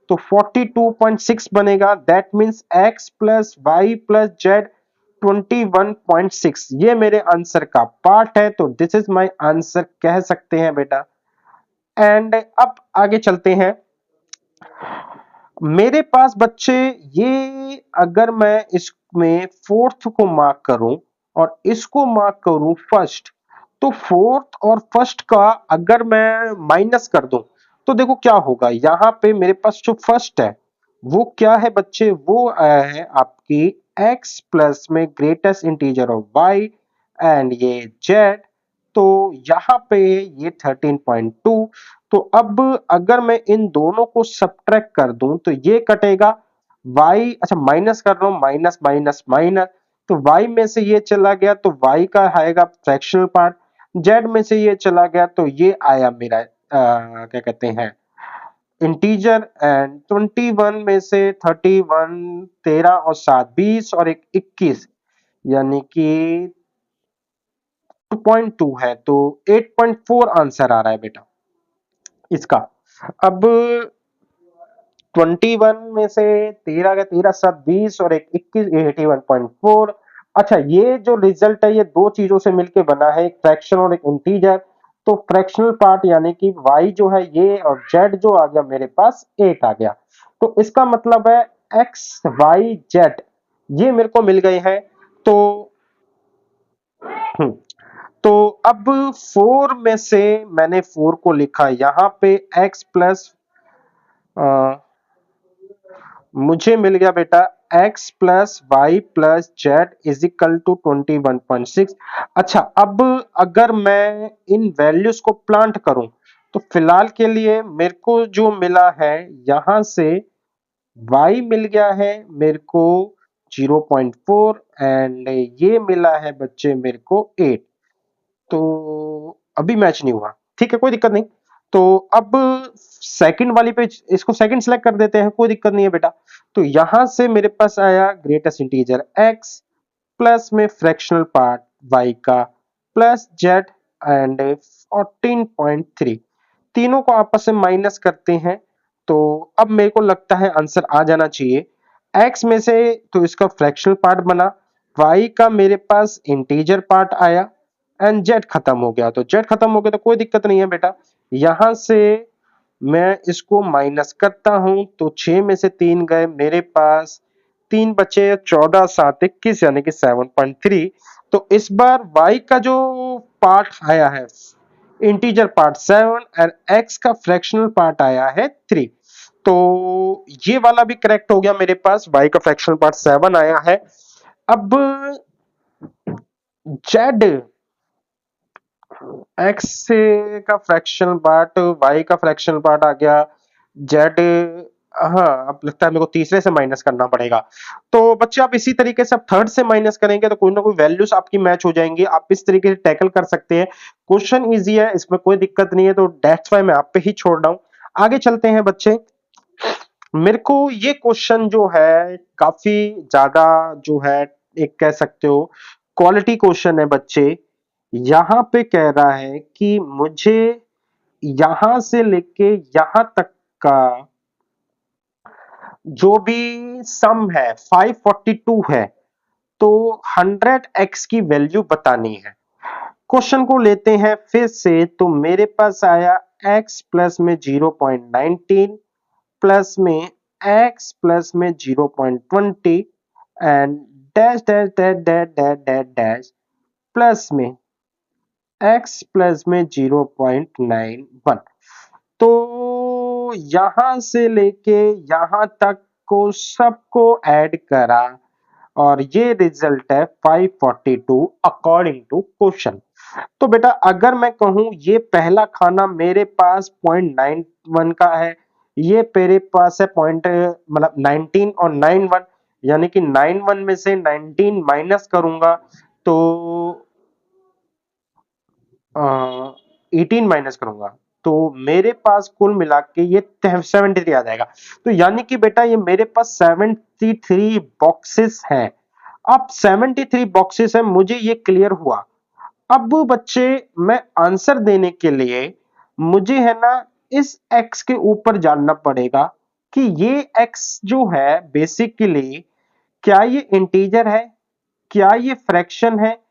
तो 42.6 बनेगा। That means x plus y plus z 21.6 ये मेरे आंसर का पार्ट है, तो दिस इज माय आंसर कह सकते हैं बेटा। एंड अब आगे चलते हैं। मेरे पास बच्चे ये, अगर मैं इसमें फोर्थ को मार्क करूं और इसको मार्क करूं फर्स्ट, तो फोर्थ और फर्स्ट का अगर मैं माइनस कर दूं तो देखो क्या होगा। यहां पे मेरे पास जो फर्स्ट है वो क्या है बच्चे, वो आया है आपकी x प्लस में greatest integer of y and ये z। तो यहाँ पे ये 13.2। तो अब अगर मैं इन दोनों को सब्ट्रैक्ट कर दूं तो ये कटेगा y, अच्छा माइनस कर रहा हूं, माइनस माइनस माइनस, तो y में से ये चला गया तो y का आएगा फ्रैक्शनल पार्ट, z में से ये चला गया तो ये आया मेरा क्या कहते हैं इंटीजर। एंड 21 में से 31, 13 और 7 20 और एक 21, यानी कि 2.2 है, तो 8.4 आंसर आ रहा है बेटा इसका। अब 21 में से 13 का 13 7 20 और एक 21, 81.4। अच्छा ये जो रिजल्ट है ये दो चीजों से मिलके बना है, एक फ्रैक्शन और एक इंटीजर। तो फ्रैक्शनल पार्ट यानी कि y जो है ये और z जो आ गया मेरे पास 8 आ गया। तो इसका मतलब है x y z ये मेरे को मिल गए हैं। तो हम्म, तो अब 4 में से मैंने 4 को लिखा यहाँ पे x प्लस, मुझे मिल गया बेटा x plus y plus z is equal to 21.6। अच्छा अब अगर मैं इन वैल्यूज को प्लांट करूं तो फिलहाल के लिए मेरे को जो मिला है यहां से y मिल गया है मेरे को 0.4 एंड ये मिला है बच्चे मेरे को 8। तो अभी मैच नहीं हुआ, ठीक है कोई दिक्कत नहीं। तो अब सेकंड वाली पे इसको सेकंड सेलेक्ट कर देते हैं, कोई दिक्कत नहीं है बेटा। तो यहां से मेरे पास आया ग्रेटेस्ट इंटीजर x प्लस में फ्रैक्शनल पार्ट y का प्लस z एंड 14.3, तीनों को आपस में माइनस करते हैं तो अब मेरे को लगता है आंसर आ जाना चाहिए। x में से तो इसका फ्रैक्शनल पार्ट बना, y का मेरे पास इंटीजर पार्ट आया एंड z खत्म हो गया। तो z खत्म हो गया तो कोई दिक्कत नहीं है बेटा। यहां से मैं इसको माइनस करता हूं तो 6 में से 3 गए मेरे पास, 3 बचे 14 7 21 यानी कि 7.3। तो इस बार y का जो पार्ट आया है इंटीजर पार्ट 7 और x का फ्रैक्शनल पार्ट आया है 3। तो ये वाला भी करेक्ट हो गया मेरे पास, y का फ्रैक्शनल पार्ट 7 आया है। अब z x से का फ्रैक्शनल पार्ट y का फ्रैक्शनल पार्ट आ गया, z हाँ अब लगता है मेरे को तीसरे से माइनस करना पड़ेगा। तो बच्चे आप इसी तरीके से आप थर्ड से माइनस करेंगे तो कोई ना कोई वैल्यूज आपकी मैच हो जाएंगी, आप इस तरीके से टैकल कर सकते हैं। क्वेश्चन इजी है, इसमें कोई दिक्कत नहीं है, तो दैट्स व्हाई मैं आप पे ही छोड़ रहा हूं। आगे चलते हैं बच्चे। मेरे को ये क्वेश्चन जो है काफी ज्यादा जो है एक कह सकते हो क्वालिटी क्वेश्चन है बच्चे। यहाँ पे कह रहा है कि मुझे यहां से लेके यहां तक का जो भी सम है 542 है, तो 100x की वैल्यू बतानी है। क्वेश्चन को लेते हैं फिर से, तो मेरे पास आया x प्लस में 0.19 प्लस में x प्लस में 0.20 and dash dash dash dash dash dash dash plus में x प्लस में 0.91। तो यहां से लेके यहां तक को सबको ऐड करा और ये रिजल्ट है 542 अकॉर्डिंग टू क्वेश्चन। तो बेटा अगर मैं कहूं ये पहला खाना मेरे पास 0.91 का है, ये मेरे पास है पॉइंट मतलब 19 और 91, यानी कि 91 में से 19 माइनस करूंगा तो 18 माइनस करूंगा तो मेरे पास कुल मिला के ये 73 आ जाएगा। तो यानी कि बेटा ये मेरे पास 73 बॉक्सेस हैं। अब 73 बॉक्सेस है, मुझे ये क्लियर हुआ। अब बच्चे मैं आंसर देने के लिए मुझे है ना इस x के ऊपर जानना पड़ेगा कि ये x जो है बेसिकली क्या ये इंटीजर है क्या ये फ्रैक्शन है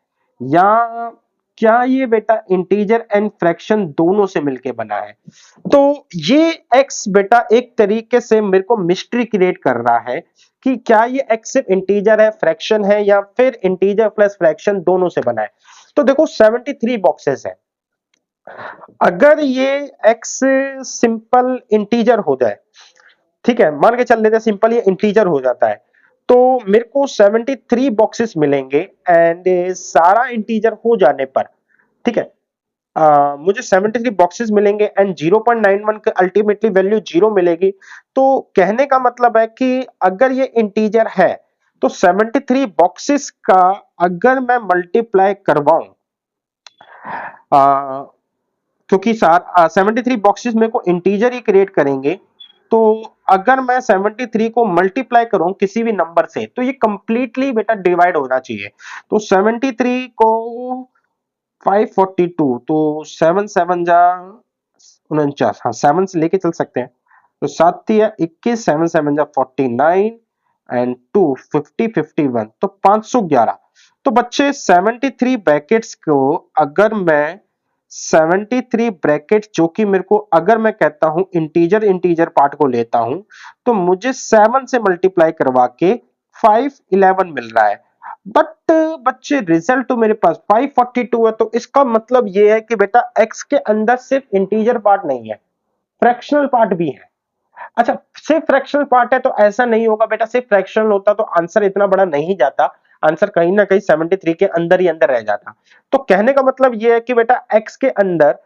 या क्या ये बेटा इंटीजर एंड फ्रैक्शन दोनों से मिलके बना है। तो ये x बेटा एक तरीके से मेरे को मिस्ट्री क्रिएट कर रहा है कि क्या ये x सिर्फ इंटीजर है, फ्रैक्शन है, या फिर इंटीजर प्लस फ्रैक्शन दोनों से बना है। तो देखो 73 बॉक्सेस है, अगर ये x सिंपल इंटीजर हो जाए, ठीक है, मान के चल लेते हैं सिंपल ये इंटीजर हो जाता है, तो मेरे को 73 बॉक्सेस मिलेंगे एंड सारा इंटीजर हो जाने पर, ठीक है, मुझे 73 बॉक्सेस मिलेंगे एंड 0.91 के अल्टीमेटली वैल्यू 0 मिलेगी। तो कहने का मतलब है कि अगर ये इंटीजर है तो 73 बॉक्सेस का अगर मैं मल्टीप्लाई करवाऊं, क्योंकि 73 बॉक्सेस मेरे को इंटीजर ही क्रिएट करेंगे, तो अगर मैं 73 को मल्टीप्लाई करूं किसी भी नंबर से तो ये कंप्लीटली बेटा डिवाइड होना चाहिए। तो 73 को 542, तो 7 7 जा 49, हाँ 7 से लेके चल सकते हैं, तो 7 तिया 21, 7 7 जा 49 एंड 2 50 51, तो 511। तो बच्चे 73 ब्रैकेट्स को अगर मैं 73 ब्रैकेट जो कि मेरे को अगर मैं कहता हूं इंटीजर इंटीजर पार्ट को लेता हूं तो मुझे 7 से मल्टीप्लाई करवा के 511 मिल रहा है। बट बच्चे रिजल्ट तो मेरे पास 542 है, तो इसका मतलब ये है कि बेटा x के अंदर सिर्फ इंटीजर पार्ट नहीं है, फ्रैक्शनल पार्ट भी है। अच्छा, सिर्फ फ्रैक्शनल पार्ट है तो ऐसा नहीं होगा बेटा, सिर्फ फ्रैक्शनल होता तो आंसर इतना बड़ा नहीं जाता, आंसर कहीं ना कहीं 73 के अंदर ही अंदर रह जाता। तो कहने का मतलब यह है कि बेटा x के अंदर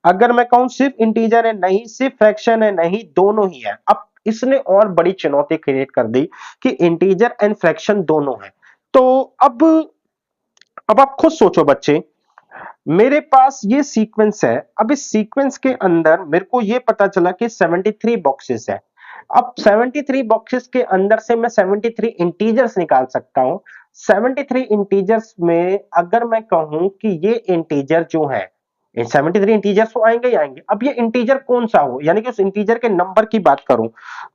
अगर मैं कहूं सिर्फ इंटीजर है नहीं, सिर्फ फ्रैक्शन है नहीं, दोनों ही है। अब इसने और बड़ी चुनौती क्रिएट कर दी कि इंटीजर एंड फ्रैक्शन दोनों है। तो अब आप खुद सोचो बच्चे, मेरे पास ये सीक्वेंस है, अब इस सीक्वेंस के अंदर मेरे को ये पता चला कि 73 बॉक्सेस है। अब 73 बॉक्सेस के अंदर से मैं 73 इंटीजर्स निकाल सकता हूं। 73 इंटीजर्स में अगर मैं कहूं कि ये इंटीजर जो है, 73 इंटीजर्स तो आएंगे ही आएंगे, अब ये इंटीजर कौन सा हो, यानी कि उस इंटीजर के नंबर की बात करूं,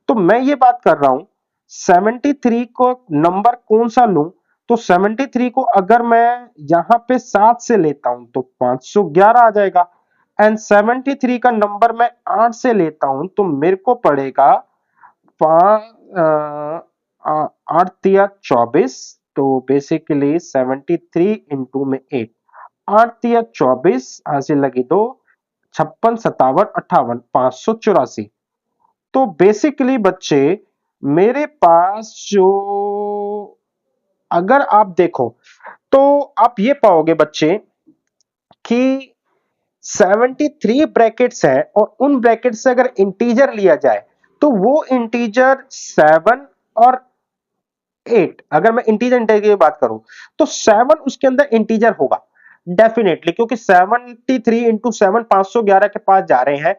तो मैं ये बात कर रहा हूं 73 को नंबर कौन सा लूं। तो 73 को अगर मैं यहां पे 7 से लेता हूं तो 511 आ जाएगा, एंड 73 का नंबर मैं 8 से लेता हूं तो मेरे को पड़ेगा 8 तिया 24, तो बेसिकली 73 इंटू में 8, 8 तिया 24, हासिल लगी 2, 56 57 58, 584। तो बेसिकली बच्चे मेरे पास जो, अगर आप देखो तो आप ये पाओगे बच्चे कि 73 ब्रैकेट्स है और उन ब्रैकेट से अगर इंटीजर लिया जाए तो वो इंटीजर 7 और 8, अगर मैं इंटीजर इंटीजर की बात करूं तो 7 उसके अंदर इंटीजर होगा डेफिनेटली, क्योंकि 73 इंटू 7 511 के पास जा रहे हैं,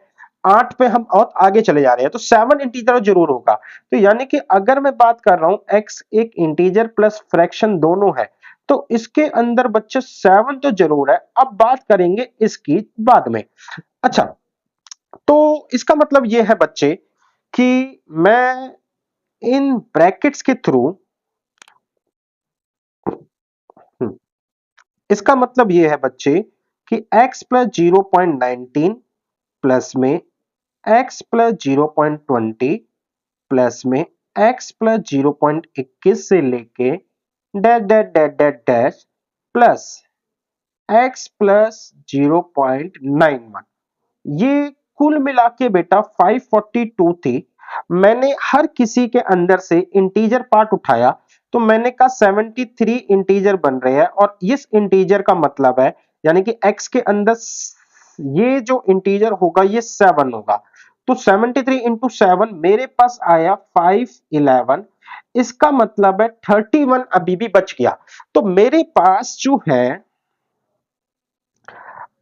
8 पे हम और आगे चले जा रहे हैं, तो 7 इंटीजर जरूर होगा। तो यानी कि अगर मैं बात कर रहा हूं x एक इंटीजर प्लस फ्रैक्शन दोनों है, तो इसके अंदर बच्चे 7 तो जरूर है। अब बात करेंगे इसकी बाद में। अच्छा, तो इसका मतलब यह है बच्चे कि मैं इन ब्रैकेट्स के थ्रू, इसका मतलब यह है बच्चे कि x प्लस 0.19 प्लस में x प्लस 0.20 प्लस में x प्लस 0.21 से लेके dash dash dash dash dash plus x plus 0.91, ये कुल मिला के बेटा 542 थी। मैंने हर किसी के अंदर से इंटीजर पार्ट उठाया, तो मैंने कहा 73 इंटीजर बन रहे हैं और इस इंटीजर का मतलब है यानी कि x के अंदर ये जो इंटीजर होगा ये 7 होगा। तो 73 इंटू 7 मेरे पास आया 511, इसका मतलब है 31 अभी भी बच गया। तो मेरे पास जो है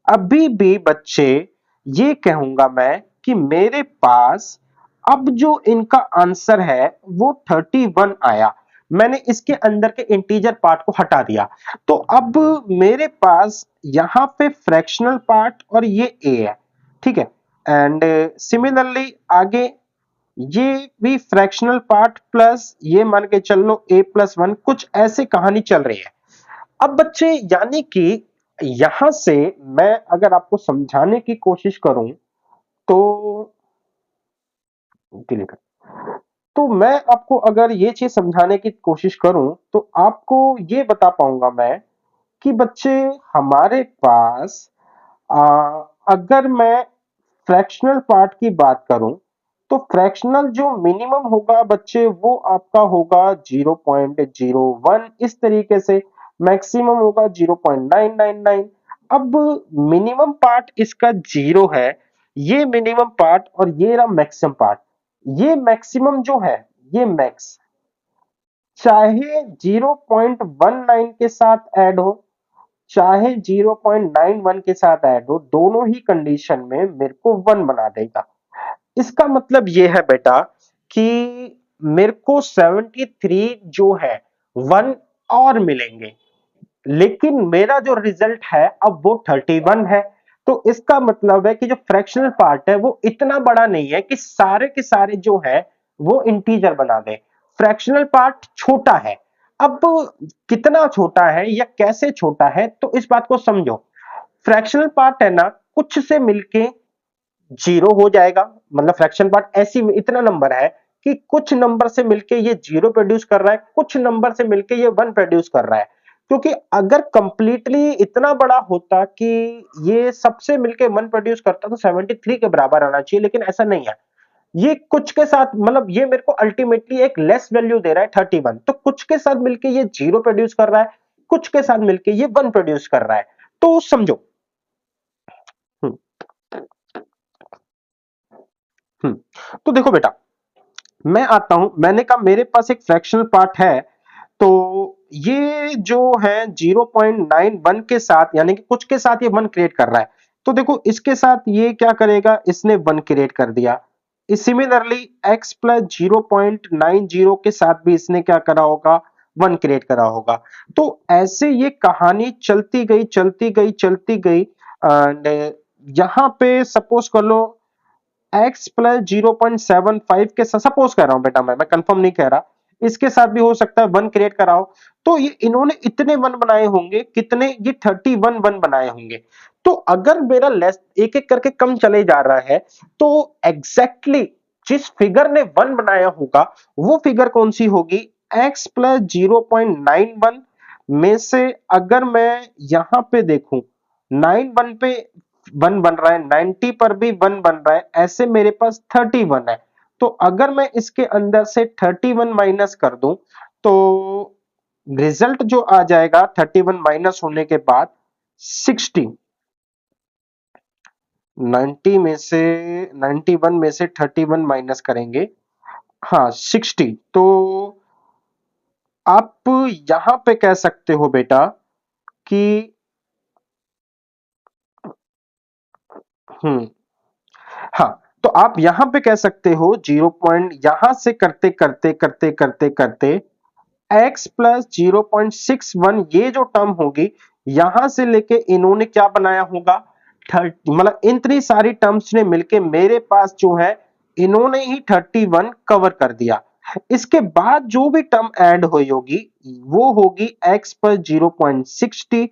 अभी भी बच्चे, ये कहूंगा मैं कि मेरे पास अब जो इनका आंसर है वो 31 आया। मैंने इसके अंदर के इंटीजर पार्ट को हटा दिया, तो अब मेरे पास यहां पे फ्रैक्शनल पार्ट और ये a है, ठीक है, एंड सिमिलरली आगे ये भी फ्रैक्शनल पार्ट प्लस ये मान के चल लो a प्लस 1, कुछ ऐसे कहानी चल रही है। अब बच्चे यानी कि यहां से मैं अगर आपको समझाने की कोशिश करूं तो डिलीट तो मैं आपको अगर ये चीज समझाने की कोशिश करूं तो आपको ये बता पाऊंगा मैं कि बच्चे हमारे पास आ, अगर मैं फ्रैक्शनल पार्ट की बात करूं तो फ्रैक्शनल जो मिनिमम होगा बच्चे वो आपका होगा 0.01 इस तरीके से मैक्सिमम होगा 0.999 अब मिनिमम पार्ट इसका जीरो है ये मिनिमम पार्ट और ये रहा मैक्सिमम पार्ट ये मैक्सिमम जो है ये मैक्स चाहे 0.19 के साथ ऐड हो चाहे 0.91 के साथ ऐड हो दोनों ही कंडीशन में मेरे को 1 बना देगा इसका मतलब ये है बेटा कि मेरे को 73 जो है 1 और मिलेंगे लेकिन मेरा जो रिजल्ट है अब वो 31 है तो इसका मतलब है कि जो फ्रैक्शनल पार्ट है वो इतना बड़ा नहीं है कि सारे के सारे जो है वो इंटीजर बना दे फ्रैक्शनल पार्ट छोटा है अब कितना छोटा है या कैसे छोटा है तो इस बात को समझो फ्रैक्शनल पार्ट है ना कुछ से मिलके जीरो हो जाएगा मतलब फ्रैक्शन पार्ट ऐसी इतना नंबर है कि कुछ नंबर से मिलके ये जीरो प्रोड्यूस कर रहा है कुछ नंबर से मिलके ये 1 प्रोड्यूस कर रहा है क्योंकि अगर कंप्लीटली इतना बड़ा होता कि ये सबसे मिलके 1 प्रोड्यूस करता तो 73 के बराबर आना चाहिए लेकिन ऐसा नहीं है ये कुछ के साथ मतलब ये मेरे को अल्टीमेटली एक लेस वैल्यू दे रहा है 31 तो कुछ के साथ मिलके ये जीरो प्रोड्यूस कर रहा है कुछ के साथ मिलके ये 1 प्रोड्यूस कर रहा है तो समझो हम्म हम्म तो देखो बेटा मैं आता हूं मैंने कहा मेरे पास एक फ्रैक्शनल पार्ट है तो ये जो है 0.91 के साथ यानी कि कुछ के साथ ये 1 क्रिएट कर रहा है तो देखो इसके साथ ये क्या करेगा इसने 1 क्रिएट कर दिया सिमिलरली x प्लस 0.90 के साथ भी इसने क्या करा होगा 1 क्रिएट करा होगा तो ऐसे ये कहानी चलती गई एंड यहां पे सपोज कर लो x प्लस 0.75 के साथ सपोज कर रहा हूं बेटा मैं कंफर्म नहीं कह रहा इसके साथ भी हो सकता है 1 क्रिएट कराओ तो ये इन्होंने इतने 1 बनाए होंगे कितने ये 31 1 बनाए होंगे तो अगर मेरा लेस एक एक करके कम चले जा रहा है तो एग्जैक्टली जिस फिगर ने 1 बनाया होगा वो फिगर कौन सी होगी x प्लस 0.91 में से अगर मैं यहां पे देखूं 91 पे 1 बन रहा है 90 पर भी 1 बन रहा है ऐसे मेरे पास 31 है तो अगर मैं इसके अंदर से 31 माइनस कर दूं तो रिजल्ट जो आ जाएगा 31 माइनस होने के बाद 60 90 में से 91 में से 31 माइनस करेंगे हाँ 60 तो आप यहां पे कह सकते हो बेटा कि हम्म हाँ तो आप यहां पे कह सकते हो 0 पॉइंट यहां से करते x प्लस 0.61 ये जो टर्म होगी यहां से लेके इन्होंने क्या बनाया होगा 30 मतलब इतनी सारी टर्म्स ने मिलके मेरे पास जो है इन्होंने ही 31 कवर कर दिया इसके बाद जो भी टर्म ऐड हुई होगी वो होगी x पर 0.60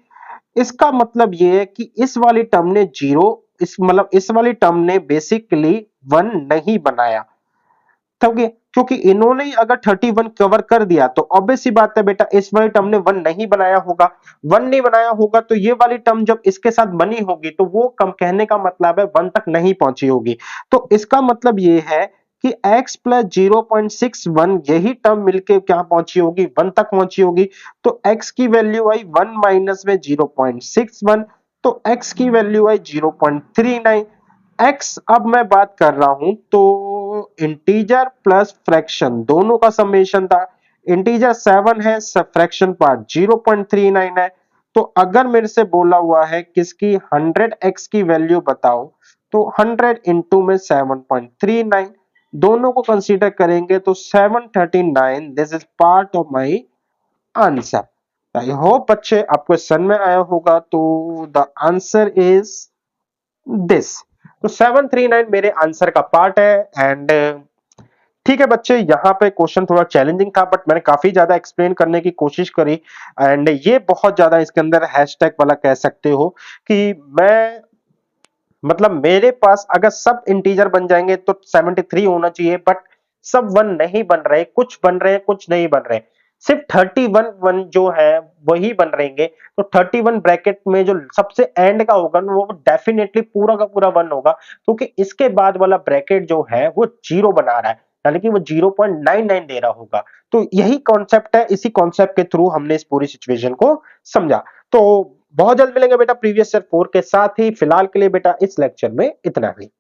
इसका मतलब ये है कि इस वाली टर्म ने जीरो इस मतलब इस वाली टर्म ने बेसिकली 1 नहीं बनाया क्योंकि क्योंकि इन्होंने ही अगर 31 कवर कर दिया तो ऑब्वियस सी बात है बेटा इस वाली टर्म ने 1 नहीं बनाया होगा 1 नहीं बनाया होगा तो ये वाली टर्म जब इसके साथ बनी होगी तो वो कम कहने का मतलब है 1 तक नहीं पहुंची होगी तो इसका मतलब ये है कि x प्लस 0.61 यही टर्म मिलके क्या पहुंची होगी 1 तक पहुंची होगी तो x की वैल्यू आई 1 माइनस में 0.61 तो x की वैल्यू आई 0.39 x अब मैं बात कर रहा हूं तो इंटीजर प्लस फ्रैक्शन दोनों का समेशन था इंटीजर 7 है फ्रैक्शन पार्ट 0.39 है तो अगर मेरे से बोला हुआ है किसकी 100x की वैल्यू बताओ तो 100 इंटू में 7.39 दोनों को कंसीडर करेंगे तो 739 this is part of my answer I hope बच्चे आपको समझ में आया होगा तो द आंसर इज दिस तो 739 मेरे आंसर का पार्ट है एंड ठीक है बच्चे, यहाँ पे क्वेश्चन थोड़ा चैलेंजिंग था बट मैंने काफी ज्यादा एक्सप्लेन करने की कोशिश करी। एंड ये बहुत ज्यादा इसके अंदर हैशटैग वाला कह सकते हो कि मैं मतलब मेरे पास अगर सब इंटीजर बन जाएंगे तो 73 होना चाहिए, बट सब वन नहीं बन रहे, कुछ बन रहे हैं कुछ नहीं बन रहे, सिर्फ 31 वन जो है वही बन रहेंगे। तो 31 ब्रैकेट में जो सबसे एंड का होगा ना वो डेफिनेटली पूरा का पूरा वन होगा, क्योंकि इसके बाद वाला ब्रैकेट जो है वो जीरो बना रहा है, यानी कि वो 0.99 दे रहा होगा। तो यही कॉन्सेप्ट है, इसी कॉन्सेप्ट के थ्रू हमने इस पूरी सिचुएशन को समझा। तो बहुत जल्द मिलेंगे बेटा प्रीवियस ईयर 4 के साथ ही, फिलहाल के लिए बेटा इस लेक्चर में इतना ही।